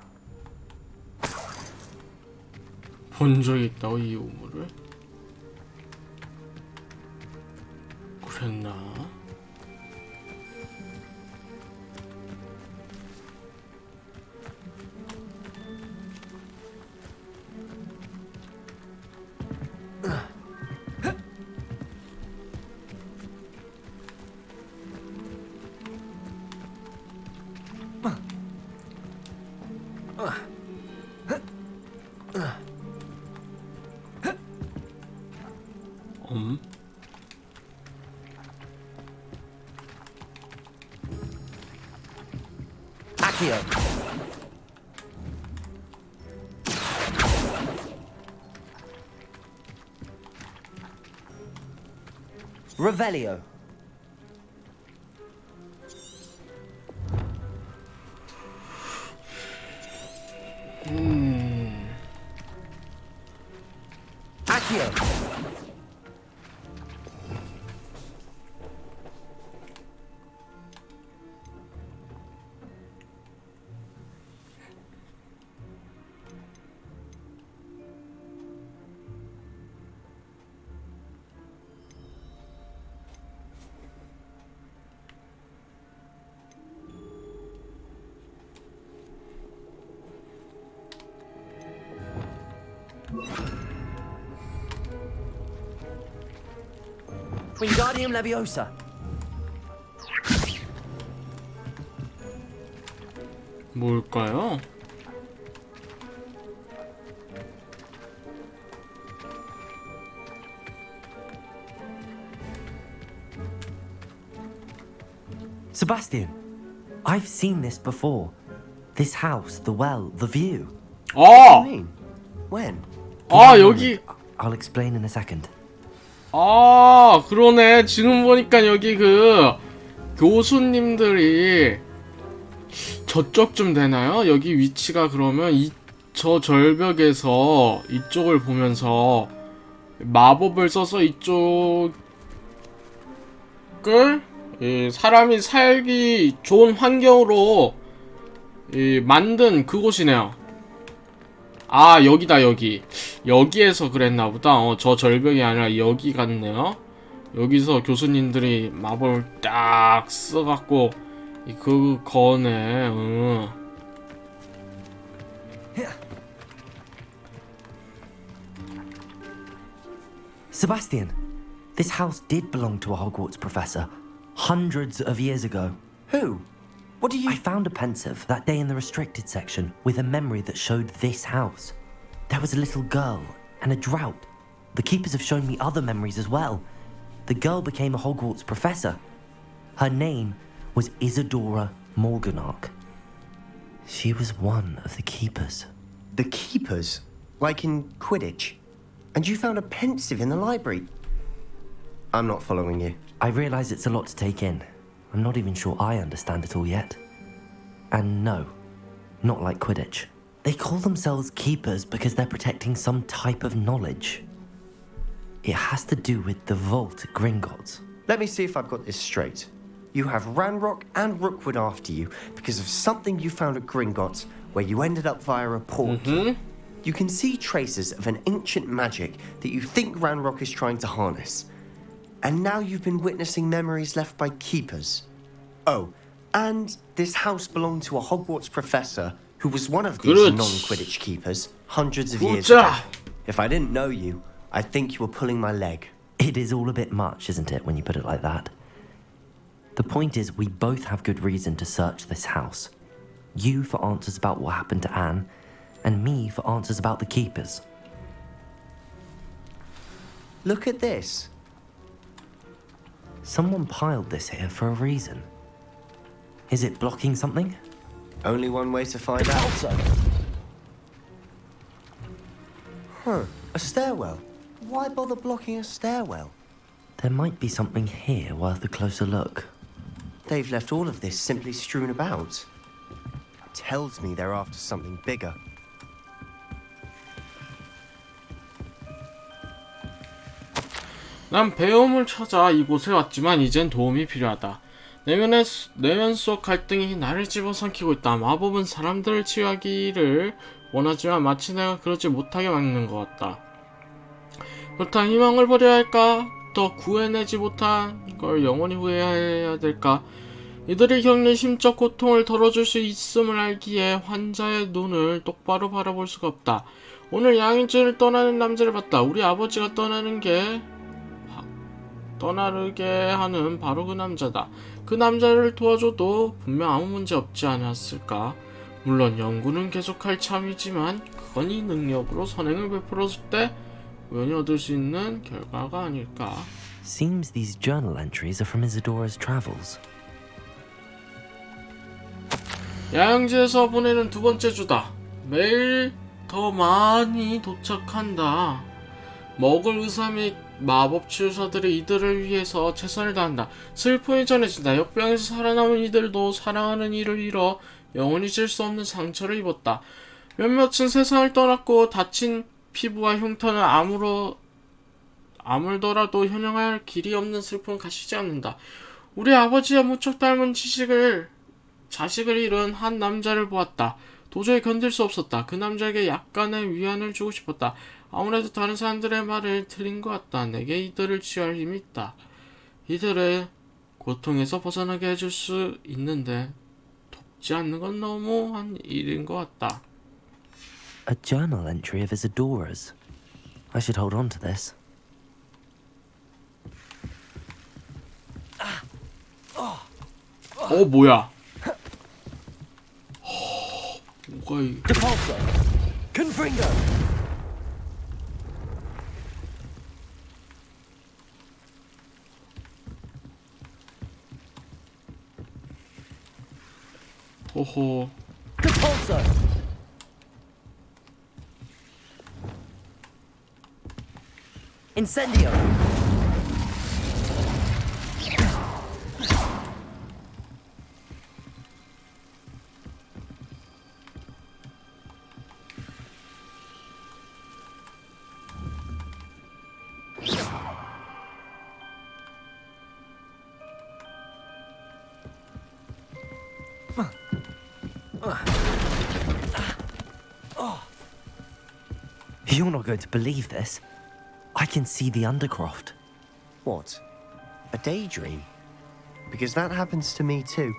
본 적이 있다고 이 우물을? 그랬나? Accio! Revelio! Accio! Wingardium Leviosa! 뭘까요? Sebastian, I've seen this before. This house, the well, the view. What do you mean? When? 여기. I'll explain in a second. 그러네. 지금 보니까 여기 그 교수님들이 저쪽쯤 되나요? 여기 위치가 그러면 저 절벽에서 이쪽을 보면서 마법을 써서 이쪽을 사람이 살기 좋은 환경으로 만든 그곳이네요. 여기다. 여기에서 그랬나보다. 저 절벽이 아니라 여기 같네요. 여기서 교수님들이 마법을 딱 써갖고 그거네. Sebastian, this house did belong to a Hogwarts professor hundreds of years ago. Who? What do you... I found a pensive that day in the restricted section with a memory that showed this house. There was a little girl and a drought. The keepers have shown me other memories as well. The girl became a Hogwarts professor. Her name was Isadora Morganach. She was one of the keepers. The keepers? Like in Quidditch? And you found a pensive in the library? I'm not following you. I realize it's a lot to take in. I'm not even sure I understand it all yet. And no, not like Quidditch. They call themselves keepers because they're protecting some type of knowledge. It has to do with the vault at Gringotts. Let me see if I've got this straight. You have Ranrock and Rookwood after you because of something you found at Gringotts where you ended up via a portal. You can see traces of an ancient magic that you think Ranrock is trying to harness. And now you've been witnessing memories left by keepers. Oh, and this house belonged to a Hogwarts professor who was one of these non-Quidditch keepers hundreds of years ago. If I didn't know you, I'd think you were pulling my leg. It is all a bit much, isn't it, when you put it like that? The point is, we both have good reason to search this house. You for answers about what happened to Anne, and me for answers about the keepers. Look at this. Someone piled this here for a reason. Is it blocking something? Only one way to find out. Huh, a stairwell. Why bother blocking a stairwell? There might be something here worth a closer look. They've left all of this simply strewn about. Tells me they're after something bigger. 난 배움을 찾아 이곳에 왔지만 이젠 도움이 필요하다. 내면 속 갈등이 나를 집어삼키고 있다. 마법은 사람들을 치유하기를 원하지만 마치 내가 그러지 못하게 막는 것 같다. 그렇다면 희망을 버려야 할까? 더 구해내지 못한 걸 영원히 후회해야 될까? 이들이 겪는 심적 고통을 덜어줄 수 있음을 알기에 환자의 눈을 똑바로 바라볼 수가 없다. 오늘 양인준을 떠나는 남자를 봤다. 우리 아버지가 떠나르게 하는 바로 그 남자다. 그 남자를 도와줘도 분명 아무 문제 없지 않았을까? 물론 연구는 계속할 참이지만 그건 이 능력으로 선행을 베풀었을 때 우연히 얻을 수 있는 결과가 아닐까? Seems these journal entries are from Isadora's travels. 야영지에서 보내는 두 번째 주다. 매일 더 많이 도착한다. 먹을 의사 및 마법 치유사들이 이들을 위해서 최선을 다한다. 슬픔이 전해진다. 역병에서 살아남은 이들도 사랑하는 이를 잃어 영원히 질 수 없는 상처를 입었다. 몇몇은 세상을 떠났고 다친 피부와 흉터는 아물더라도 현영할 길이 없는 슬픔은 가시지 않는다. 우리 아버지와 무척 닮은 자식을 잃은 한 남자를 보았다. 도저히 견딜 수 없었다. 그 남자에게 약간의 위안을 주고 싶었다. 아무래도 다른 사람들의 말을 틀린 것 같다. 내게 이들을 치유할 힘이 있다. 이들의 고통에서 벗어나게 해줄 수 있는데 돕지 않는 건 너무한 일인 것 같다. A journal entry of Isadora's. I should hold on to this. 뭐야? 뭐가 이... Depulso! Confringo! 호호. Depulso! Incendio! You're not going to believe this. I can see the Undercroft. What? A daydream? Because that happens to me too.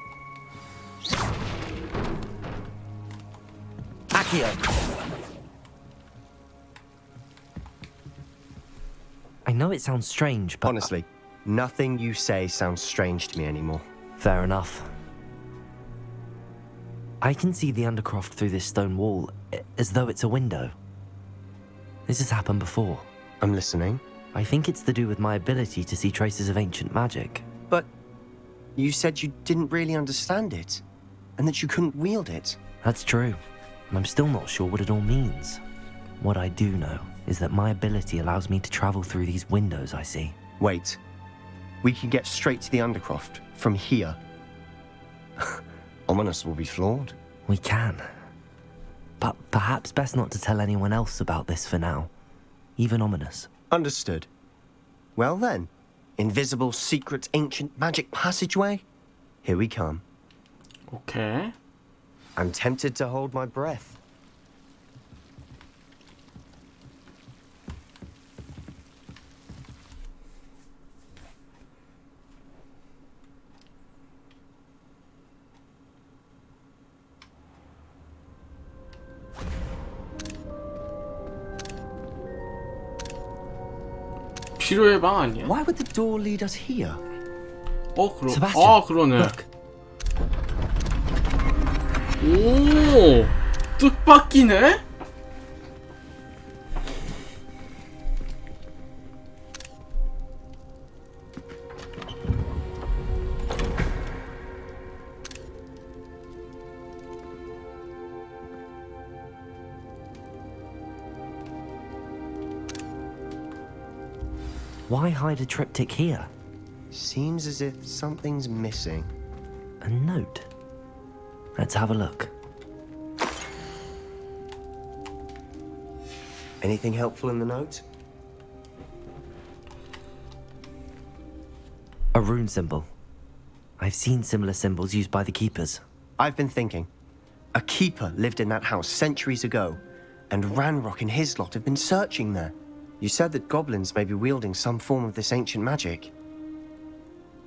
Accio! I know it sounds strange, but... Honestly, nothing you say sounds strange to me anymore. Fair enough. I can see the Undercroft through this stone wall, as though it's a window. This has happened before. I'm listening. I think it's to do with my ability to see traces of ancient magic. But you said you didn't really understand it, and that you couldn't wield it. That's true. And I'm still not sure what it all means. What I do know is that my ability allows me to travel through these windows I see. Wait, We can get straight to the Undercroft from here. Ominous will be floored. We can. But perhaps best not to tell anyone else about this for now. Even Ominous. Understood. Well then, invisible, secret, ancient magic passageway? Here we come. 오케이. I'm tempted to hold my breath. 필요의 방 아니야? Why would the door lead us here? 아, 그러네. 오, 뜻밖이네? Why hide a triptych here? Seems as if something's missing. A note. Let's have a look. Anything helpful in the note? A rune symbol. I've seen similar symbols used by the keepers. I've been thinking. A keeper lived in that house centuries ago, and Ranrock and his lot have been searching there. You said that goblins may be wielding some form of this ancient magic.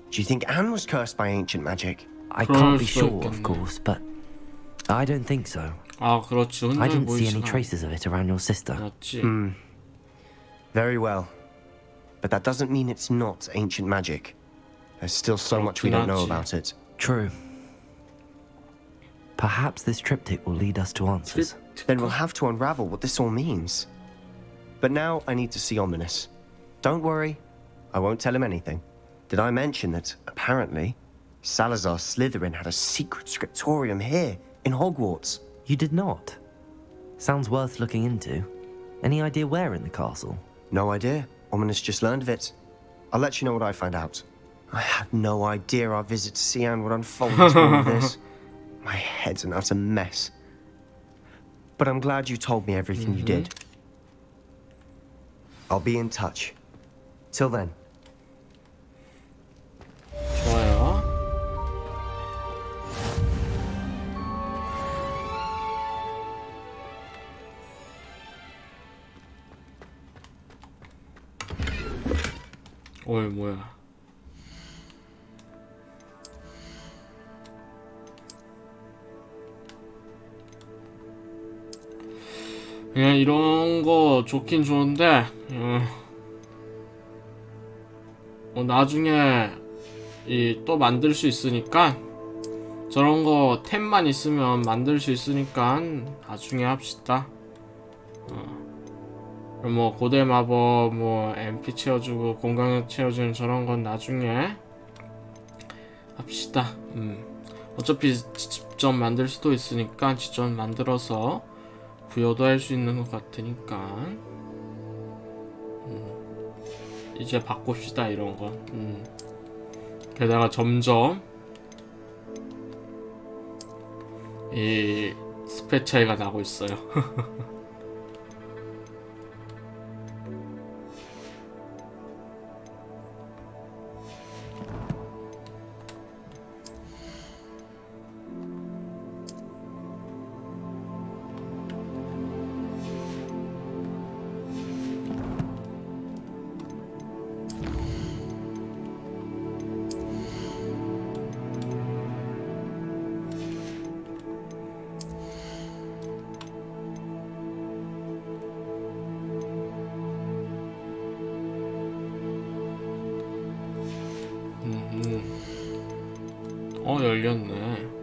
Do you think Anne was cursed by ancient magic? I can't be sure, of course, but I don't think so. 아, 그렇지. I didn't see any traces of it around your sister. 그렇지. Very well. But that doesn't mean it's not ancient magic. There's still so much we don't know about it. True. Perhaps this triptych will lead us to answers. Then we'll have to unravel what this all means. But now I need to see Ominous. Don't worry, I won't tell him anything. Did I mention that, apparently, Salazar Slytherin had a secret scriptorium here, in Hogwarts? You did not? Sounds worth looking into. Any idea where in the castle? No idea. Ominous just learned of it. I'll let you know what I find out. I had no idea our visit to Sian would unfold into all of this. My head's an utter mess. But I'm glad you told me everything you did. I'll be in touch. Till then. 좋아요. 어이, 뭐야. 그냥 이런 거 좋긴 좋은데, 나중에 또 만들 수 있으니까, 저런 거 템만 있으면 만들 수 있으니까 나중에 합시다. 뭐 고대 마법, 뭐 MP 채워주고 공강력 채워주는 저런 건 나중에 합시다. 어차피 직접 만들 수도 있으니까 직접 만들어서 부여도 할 수 있는 것 같으니까 이제 바꿉시다 이런 거. 게다가 점점 이 스펙 차이가 나고 있어요. 열렸네.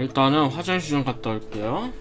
일단은 화장실 좀 갔다 올게요.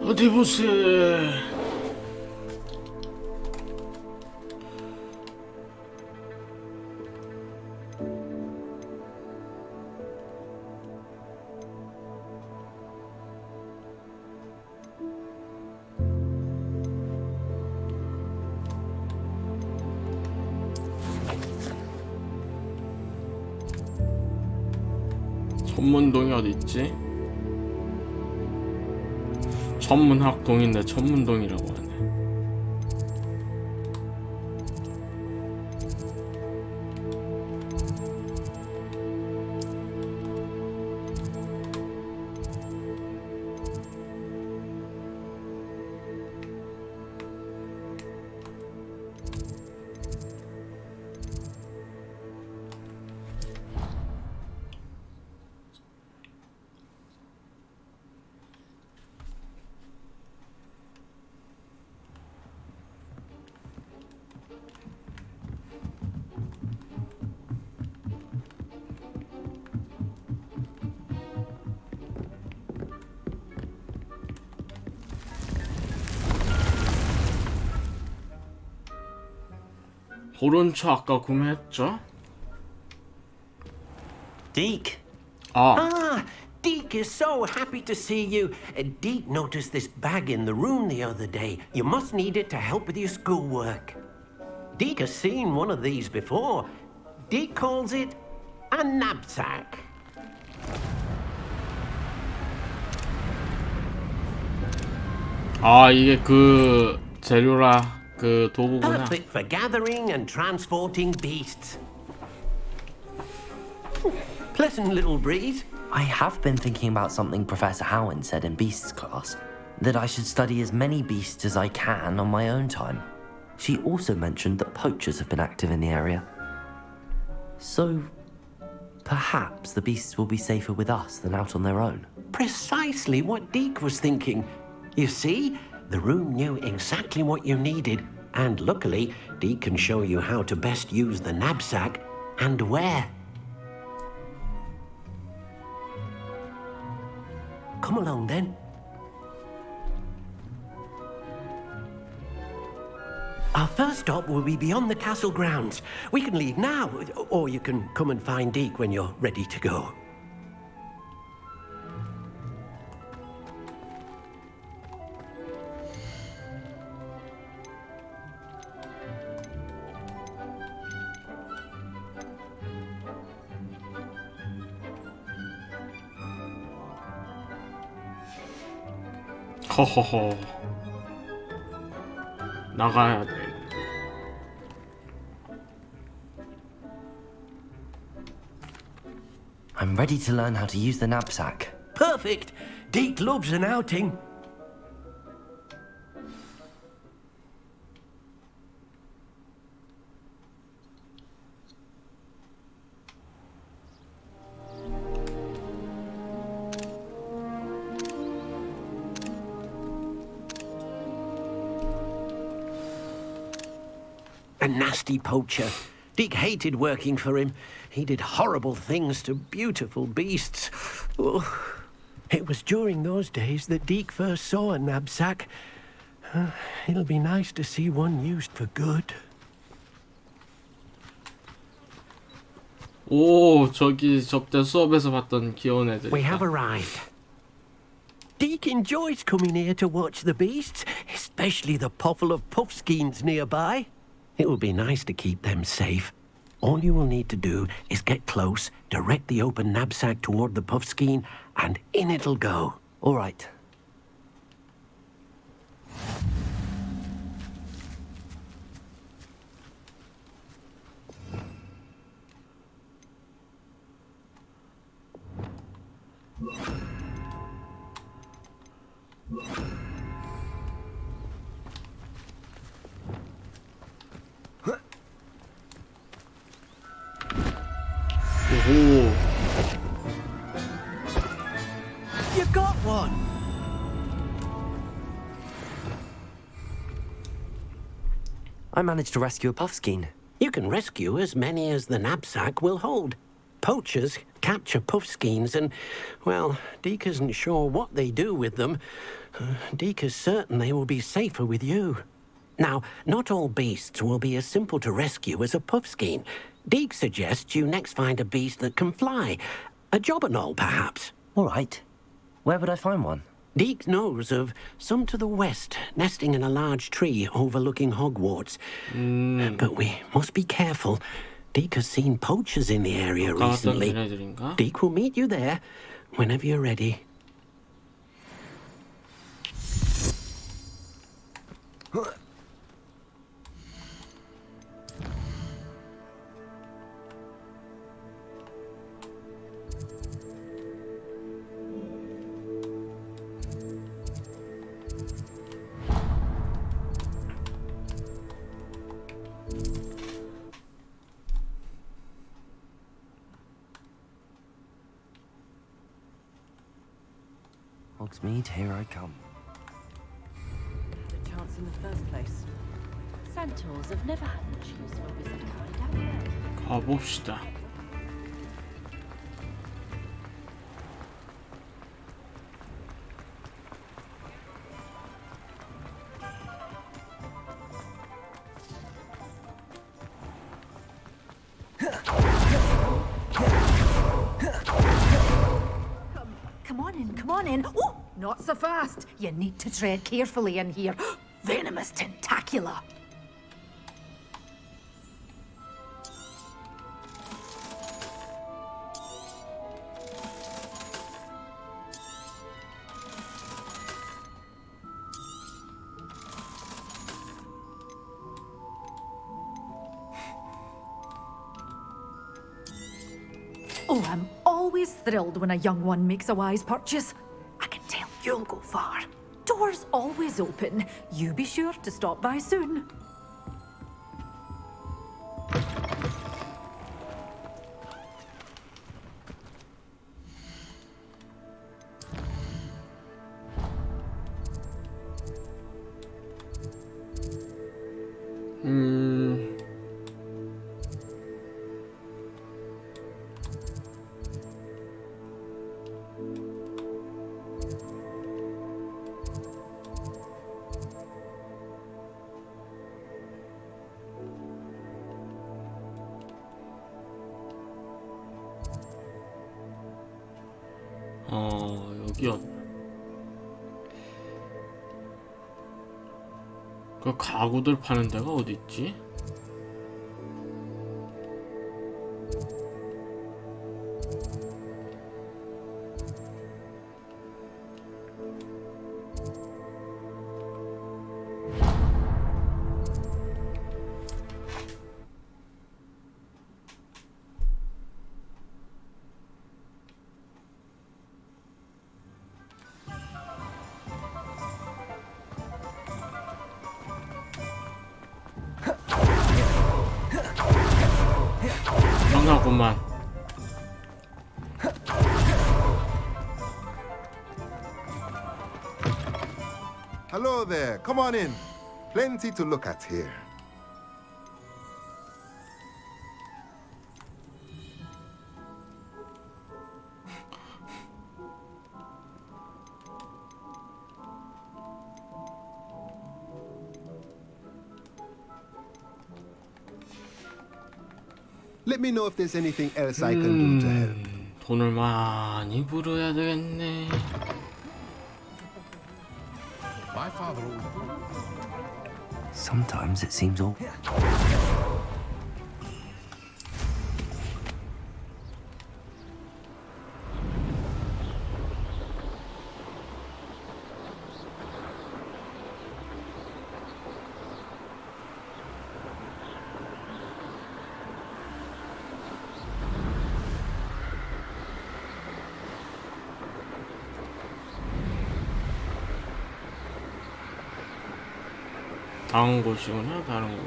어디 보세. 천문동이 어디 있지? 천문학동인데 천문동이라고 하네. 도론초 아까 구매했죠? Deke. Ah, Deke is so happy to see you. Deke noticed this bag in the room the other day. You must need it to help with your schoolwork. Deke has seen one of these before. Deke calls it a knapsack. 아, 이게 그 재료라 그 도구구나. Perfect for gathering and transporting beasts. Pleasant little breeze. I have been thinking about something Professor Howard said in Beasts class, that I should study as many beasts as I can on my own time. She also mentioned that poachers have been active in the area. So, perhaps the beasts will be safer with us than out on their own. Precisely what Deke was thinking. You see, the room knew exactly what you needed, and luckily, Deke can show you how to best use the knapsack and where. Come along then. Our first stop will be beyond the castle grounds. We can leave now, or you can come and find Deke when you're ready to go. 허허허. 나가야 돼. I'm ready to learn how to use the knapsack. Perfect. Deke loves an outing. A nasty poacher. Deke hated working for him. He did horrible things to beautiful beasts. Oh, it was during those days that Deke first saw a knapsack. It'll be nice to see one used for good. 오, 저기 접대 수업에서 봤던 귀여운 애들. We have arrived. Deke enjoys coming here to watch the beasts, especially the potful of puffskeins nearby. It will be nice to keep them safe. All you will need to do is get close, direct the open knapsack toward the puffskein, and in it'll go. All right. 오호. You got one! I managed to rescue a puffskein. You can rescue as many as the knapsack will hold. poachers capture puffskeins and, well, Deke isn't sure what they do with them. Deke is certain they will be safer with you. Now, not all beasts will be as simple to rescue as a puffskein. Deke suggests you next find a beast that can fly. A jobberknoll, perhaps. All right. Where would I find one? Deke knows of some to the west, nesting in a large tree overlooking Hogwarts. But we must be careful. Deke has seen poachers in the area recently. Deke will meet you there whenever you're ready. Hogsmeade, here I come. The chance in the first place. Centaurs have never had much use for wizard kind, have they? 가봅시다. Come on in. Oh, not so fast. You need to tread carefully in here. Venomous tentacula. Oh, I'm always thrilled when a young one makes a wise purchase. I can tell you'll go far. Doors always open. You be sure to stop by soon. 여기였. 그 가구들 파는 데가 어디 있지? 하구만. Hello there. Come on in. Plenty to look at here. Let me know if there's anything else I can do to help. 돈을 많이 벌어야 되겠네. My father always... Sometimes it seems all... 다른 곳이구나, 다른 곳.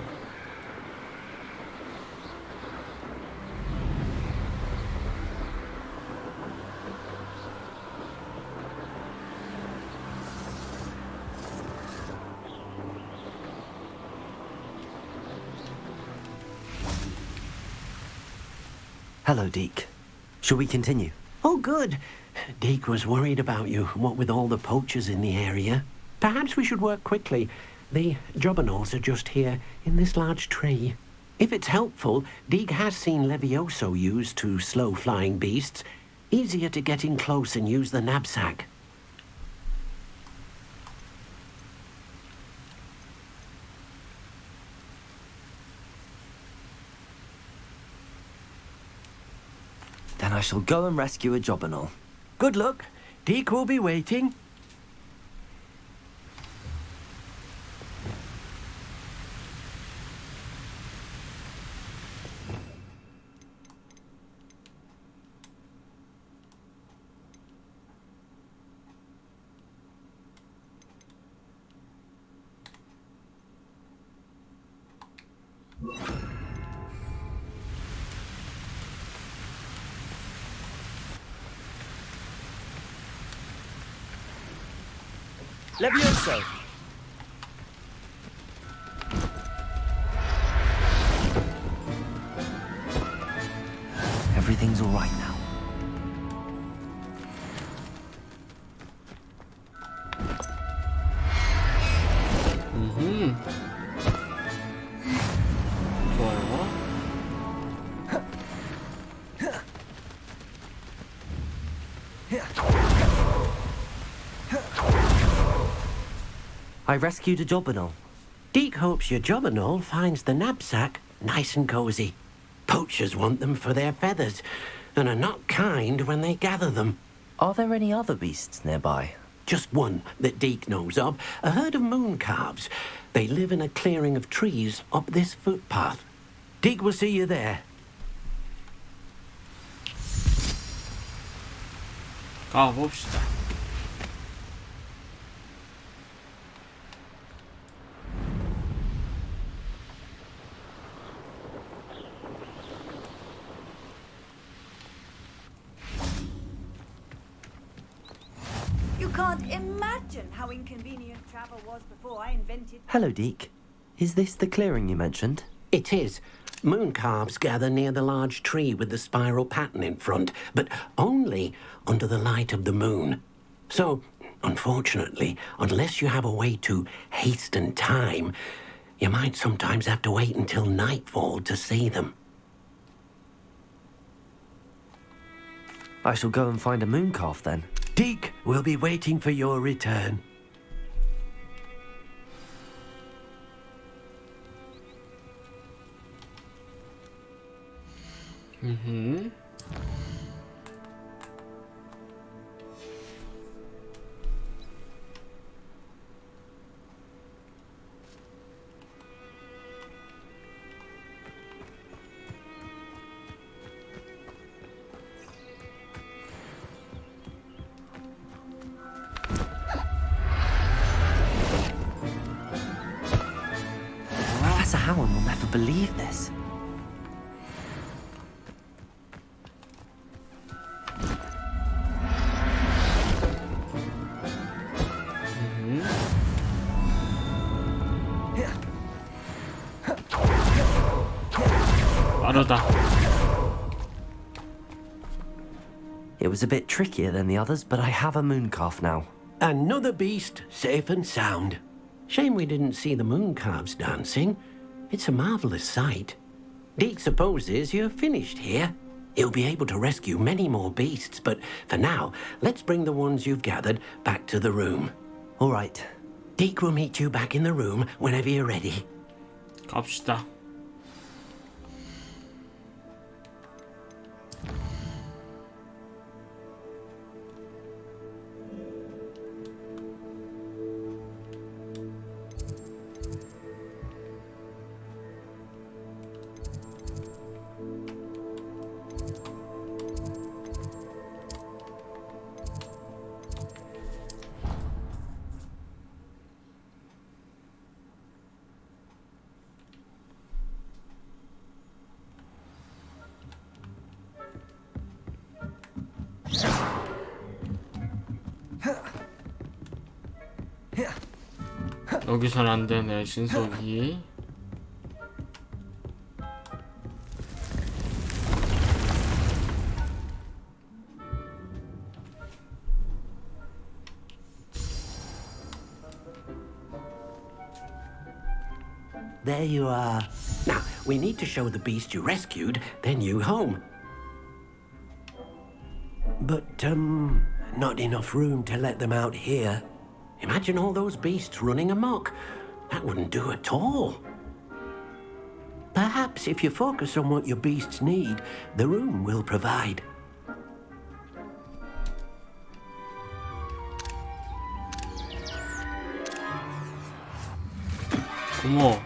Hello, Deke. Shall we continue? Oh, good. Deke was worried about you, what with all the poachers in the area. Perhaps we should work quickly. The jobberknolls are just here, in this large tree. If it's helpful, Deke has seen Levioso used to slow flying beasts. Easier to get in close and use the knapsack. Then I shall go and rescue a jobberknoll. Good luck. Deke will be waiting. Levioso! Everything's all right now. 좋아요. I rescued a jobberknoll. Deke hopes your jobberknoll finds the knapsack nice and cozy. Poachers want them for their feathers, and are not kind when they gather them. Are there any other beasts nearby? Just one that Deke knows of, a herd of moon calves. They live in a clearing of trees up this footpath. Deke will see you there. 가봅시다. You can't imagine how inconvenient travel was before I invented. Hello, Deke. Is this the clearing you mentioned? It is. Moon calves gather near the large tree with the spiral pattern in front, but only under the light of the moon. So, unfortunately, unless you have a way to hasten time, you might sometimes have to wait until nightfall to see them. I shall go and find a moon calf then. Deke will be waiting for your return. Professor Howard will never believe this. 빠르다. It was a bit trickier than the others, but I have a moon calf now. Another beast, safe and sound. Shame we didn't see the moon calves dancing. It's a marvelous sight. Deke supposes you're finished here. He'll be able to rescue many more beasts, but for now, let's bring the ones you've gathered back to the room. All right. Deke will meet you back in the room whenever you're ready. 갑시다. 여기선 안 되네, 신속이. there you are. Now, we need to show the beast you rescued their new home. But, not enough room to let them out here. Imagine all those beasts running amok. That wouldn't do at all. Perhaps if you focus on what your beasts need, the room will provide. 어머.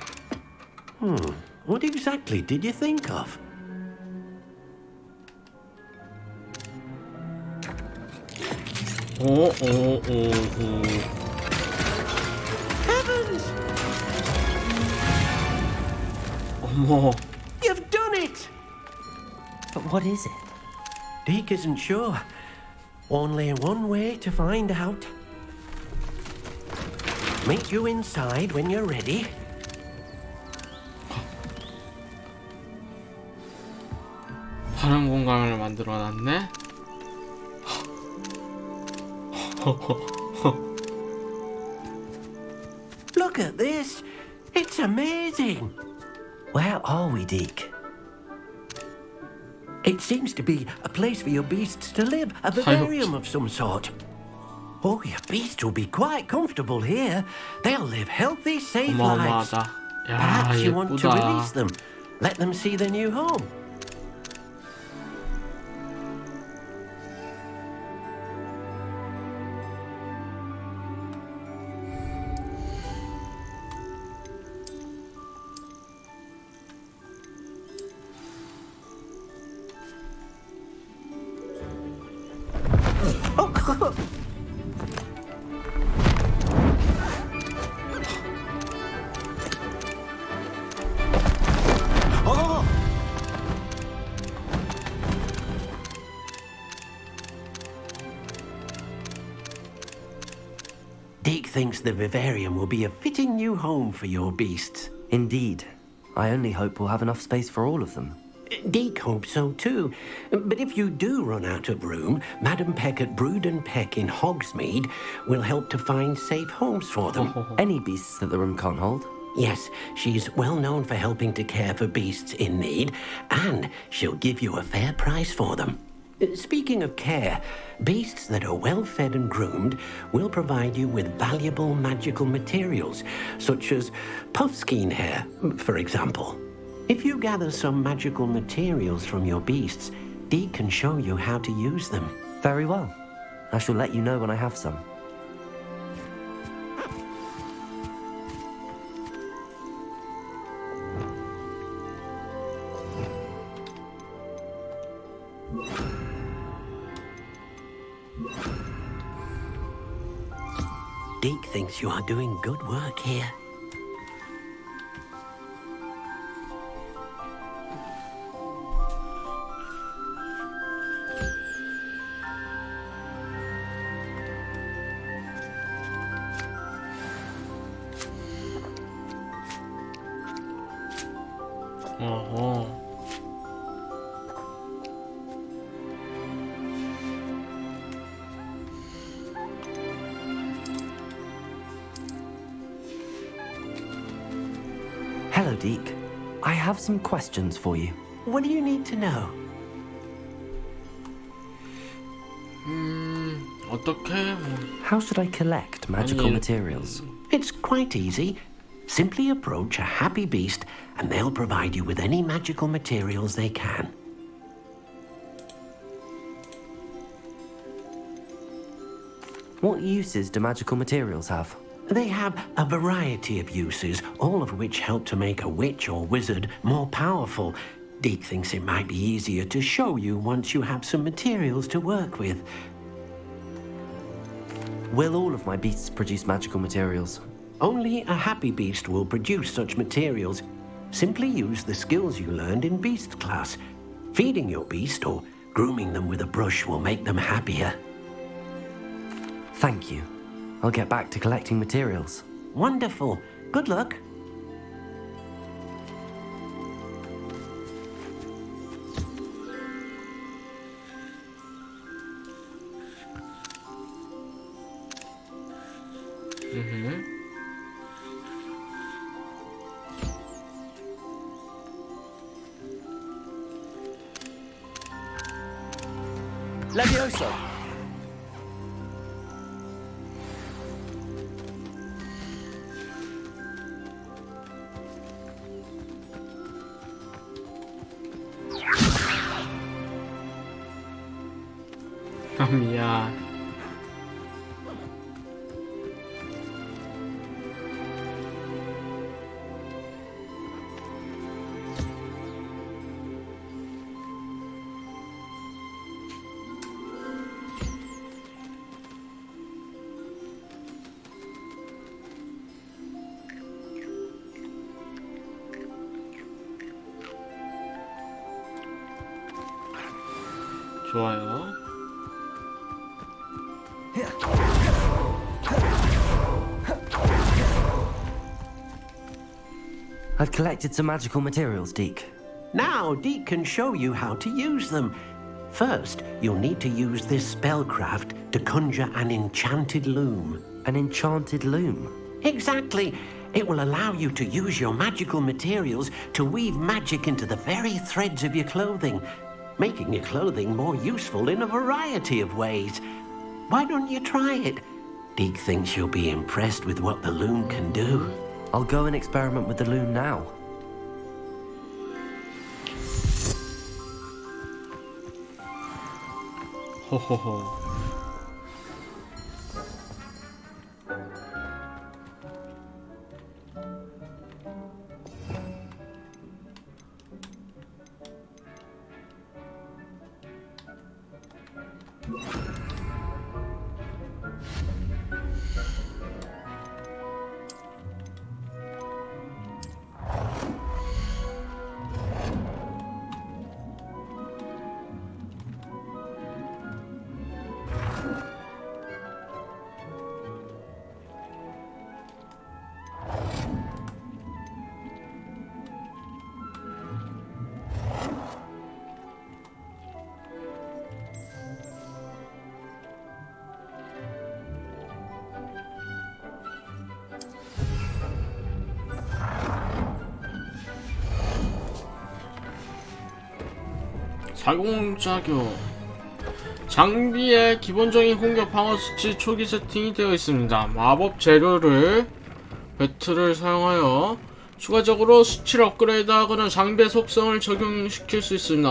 What exactly did you think of? 오. Heavens! 어머. You've done it! But what is it? Deke isn't sure. Only one way to find out. Meet you inside when you're ready. 다른 공간을 만들어 놨네. Look at this. It's amazing. Where are we, Deke? It seems to be a place for your beasts to live, a vivarium of some sort. Oh, your beasts will be quite comfortable here. They'll live healthy, safe lives. 어마어마하다. 야, Perhaps you want to 예쁘다. release them. Let them see their new home. Deke thinks the vivarium will be a fitting new home for your beasts. Indeed. I only hope we'll have enough space for all of them. Deke hopes so too. But if you do run out of room, Madam Peck at Brood and Peck in Hogsmeade will help to find safe homes for them. Any beasts that the room can't hold? Yes, she's well known for helping to care for beasts in need, and she'll give you a fair price for them. Speaking of care, beasts that are well fed and groomed will provide you with valuable magical materials, such as puffskein hair, for example. If you gather some magical materials from your beasts, Deke can show you how to use them. Very well. I shall let you know when I have some. Deke thinks you are doing good work here. 어허. Hello, Deke. I have some questions for you. What do you need to know? 어떻게? How should I collect magical materials? It's quite easy. Simply approach a happy beast and they'll provide you with any magical materials they can. What uses do magical materials have? They have a variety of uses, all of which help to make a witch or wizard more powerful. Deke thinks it might be easier to show you once you have some materials to work with. Will all of my beasts produce magical materials? Only a happy beast will produce such materials. Simply use the skills you learned in beast class. Feeding your beast or grooming them with a brush will make them happier. Thank you. I'll get back to collecting materials. Wonderful. Good luck. Levioso. 미안. 좋아요. I've collected some magical materials, Deke. Now, Deke can show you how to use them. First, you'll need to use this spellcraft to conjure an enchanted loom. An enchanted loom? Exactly. It will allow you to use your magical materials to weave magic into the very threads of your clothing, making your clothing more useful in a variety of ways. Why don't you try it? Deke thinks you'll be impressed with what the loom can do. I'll go and experiment with the loom now. 호호호. 자공작용. 장비의 기본적인 공격 방어 수치 초기 세팅이 되어 있습니다. 마법 재료를 배틀을 사용하여 추가적으로 수치를 업그레이드하거나 장비의 속성을 적용시킬 수 있습니다.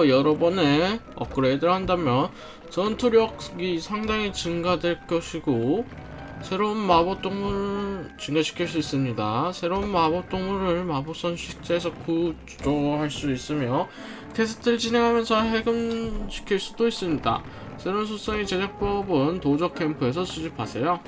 여러 번의 업그레이드를 한다면 전투력이 상당히 증가될 것이고 새로운 마법 동물을 증가시킬 수 있습니다. 새로운 마법 동물을 마법선 식재에서 구조할 수 있으며 테스트를 진행하면서 해금시킬 수도 있습니다. 새로운 수성의 제작법은 도적 캠프에서 수집하세요.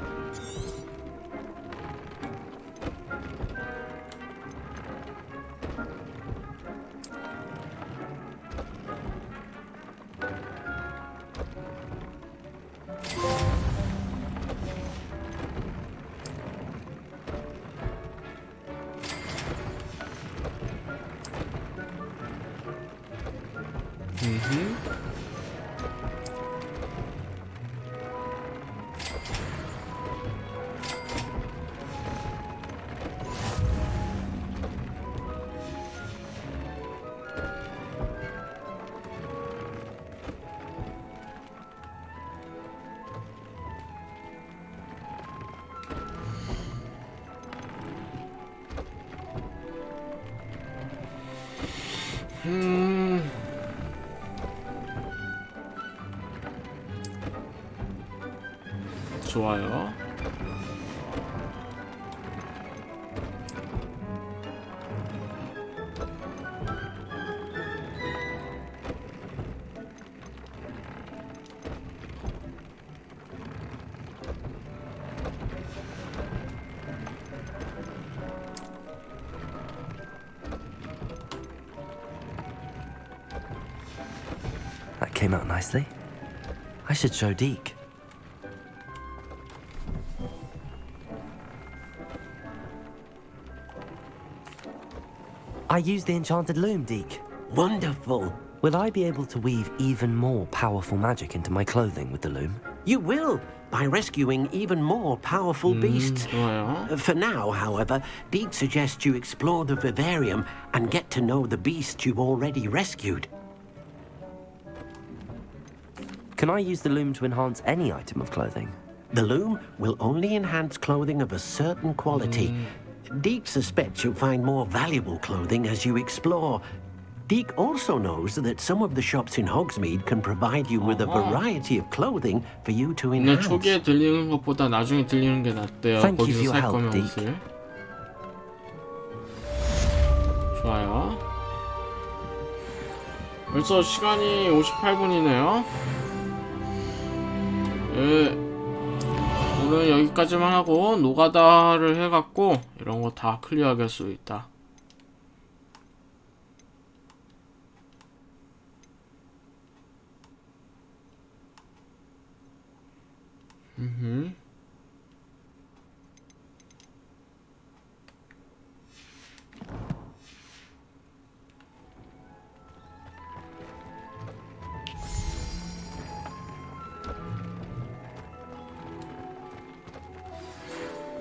좋아요. That came out nicely. I should show Deke. I used the enchanted loom, Deke. Wonderful. Will I be able to weave even more powerful magic into my clothing with the loom? You will, by rescuing even more powerful beasts. 좋아요. For now, however, Deke suggests you explore the vivarium and get to know the beasts you've already rescued. Can I use the loom to enhance any item of clothing? The loom will only enhance clothing of a certain quality. Deke suspects you'll find more valuable clothing as you explore. Deke also knows that some of the shops in Hogsmeade can provide you with a variety of clothing for you to 근데 enhance. 초기에 들리는 것보다 나중에 들리는 게 낫대요. Thank you for 거기서 your 살 help, 거면 Deke. 옷을. 좋아요. 벌써 시간이 58분이네요. 예. 오늘 여기까지만 하고 노가다를 해갖고 이런 거 다 클리어할 수 있다.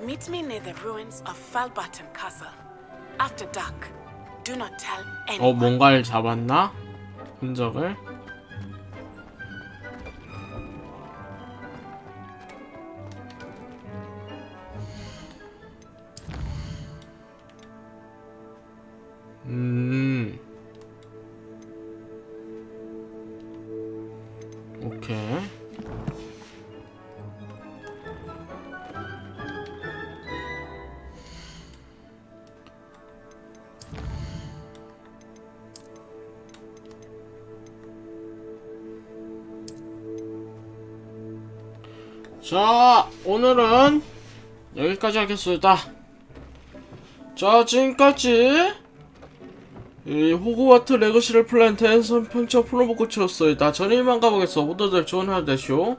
Meet me near the ruins of Falbaton Castle. After dark. Do not tell anyone. 뭔가를 잡았나? 흔적을? 오케이. 자, 오늘은 여기까지 하겠습니다. 자, 지금까지 이 호그와트 레거시를 플랜트한 선평차 프로모코치였습니다. 저는 이만 가보겠어. 모두들 좋은 하루 되시오.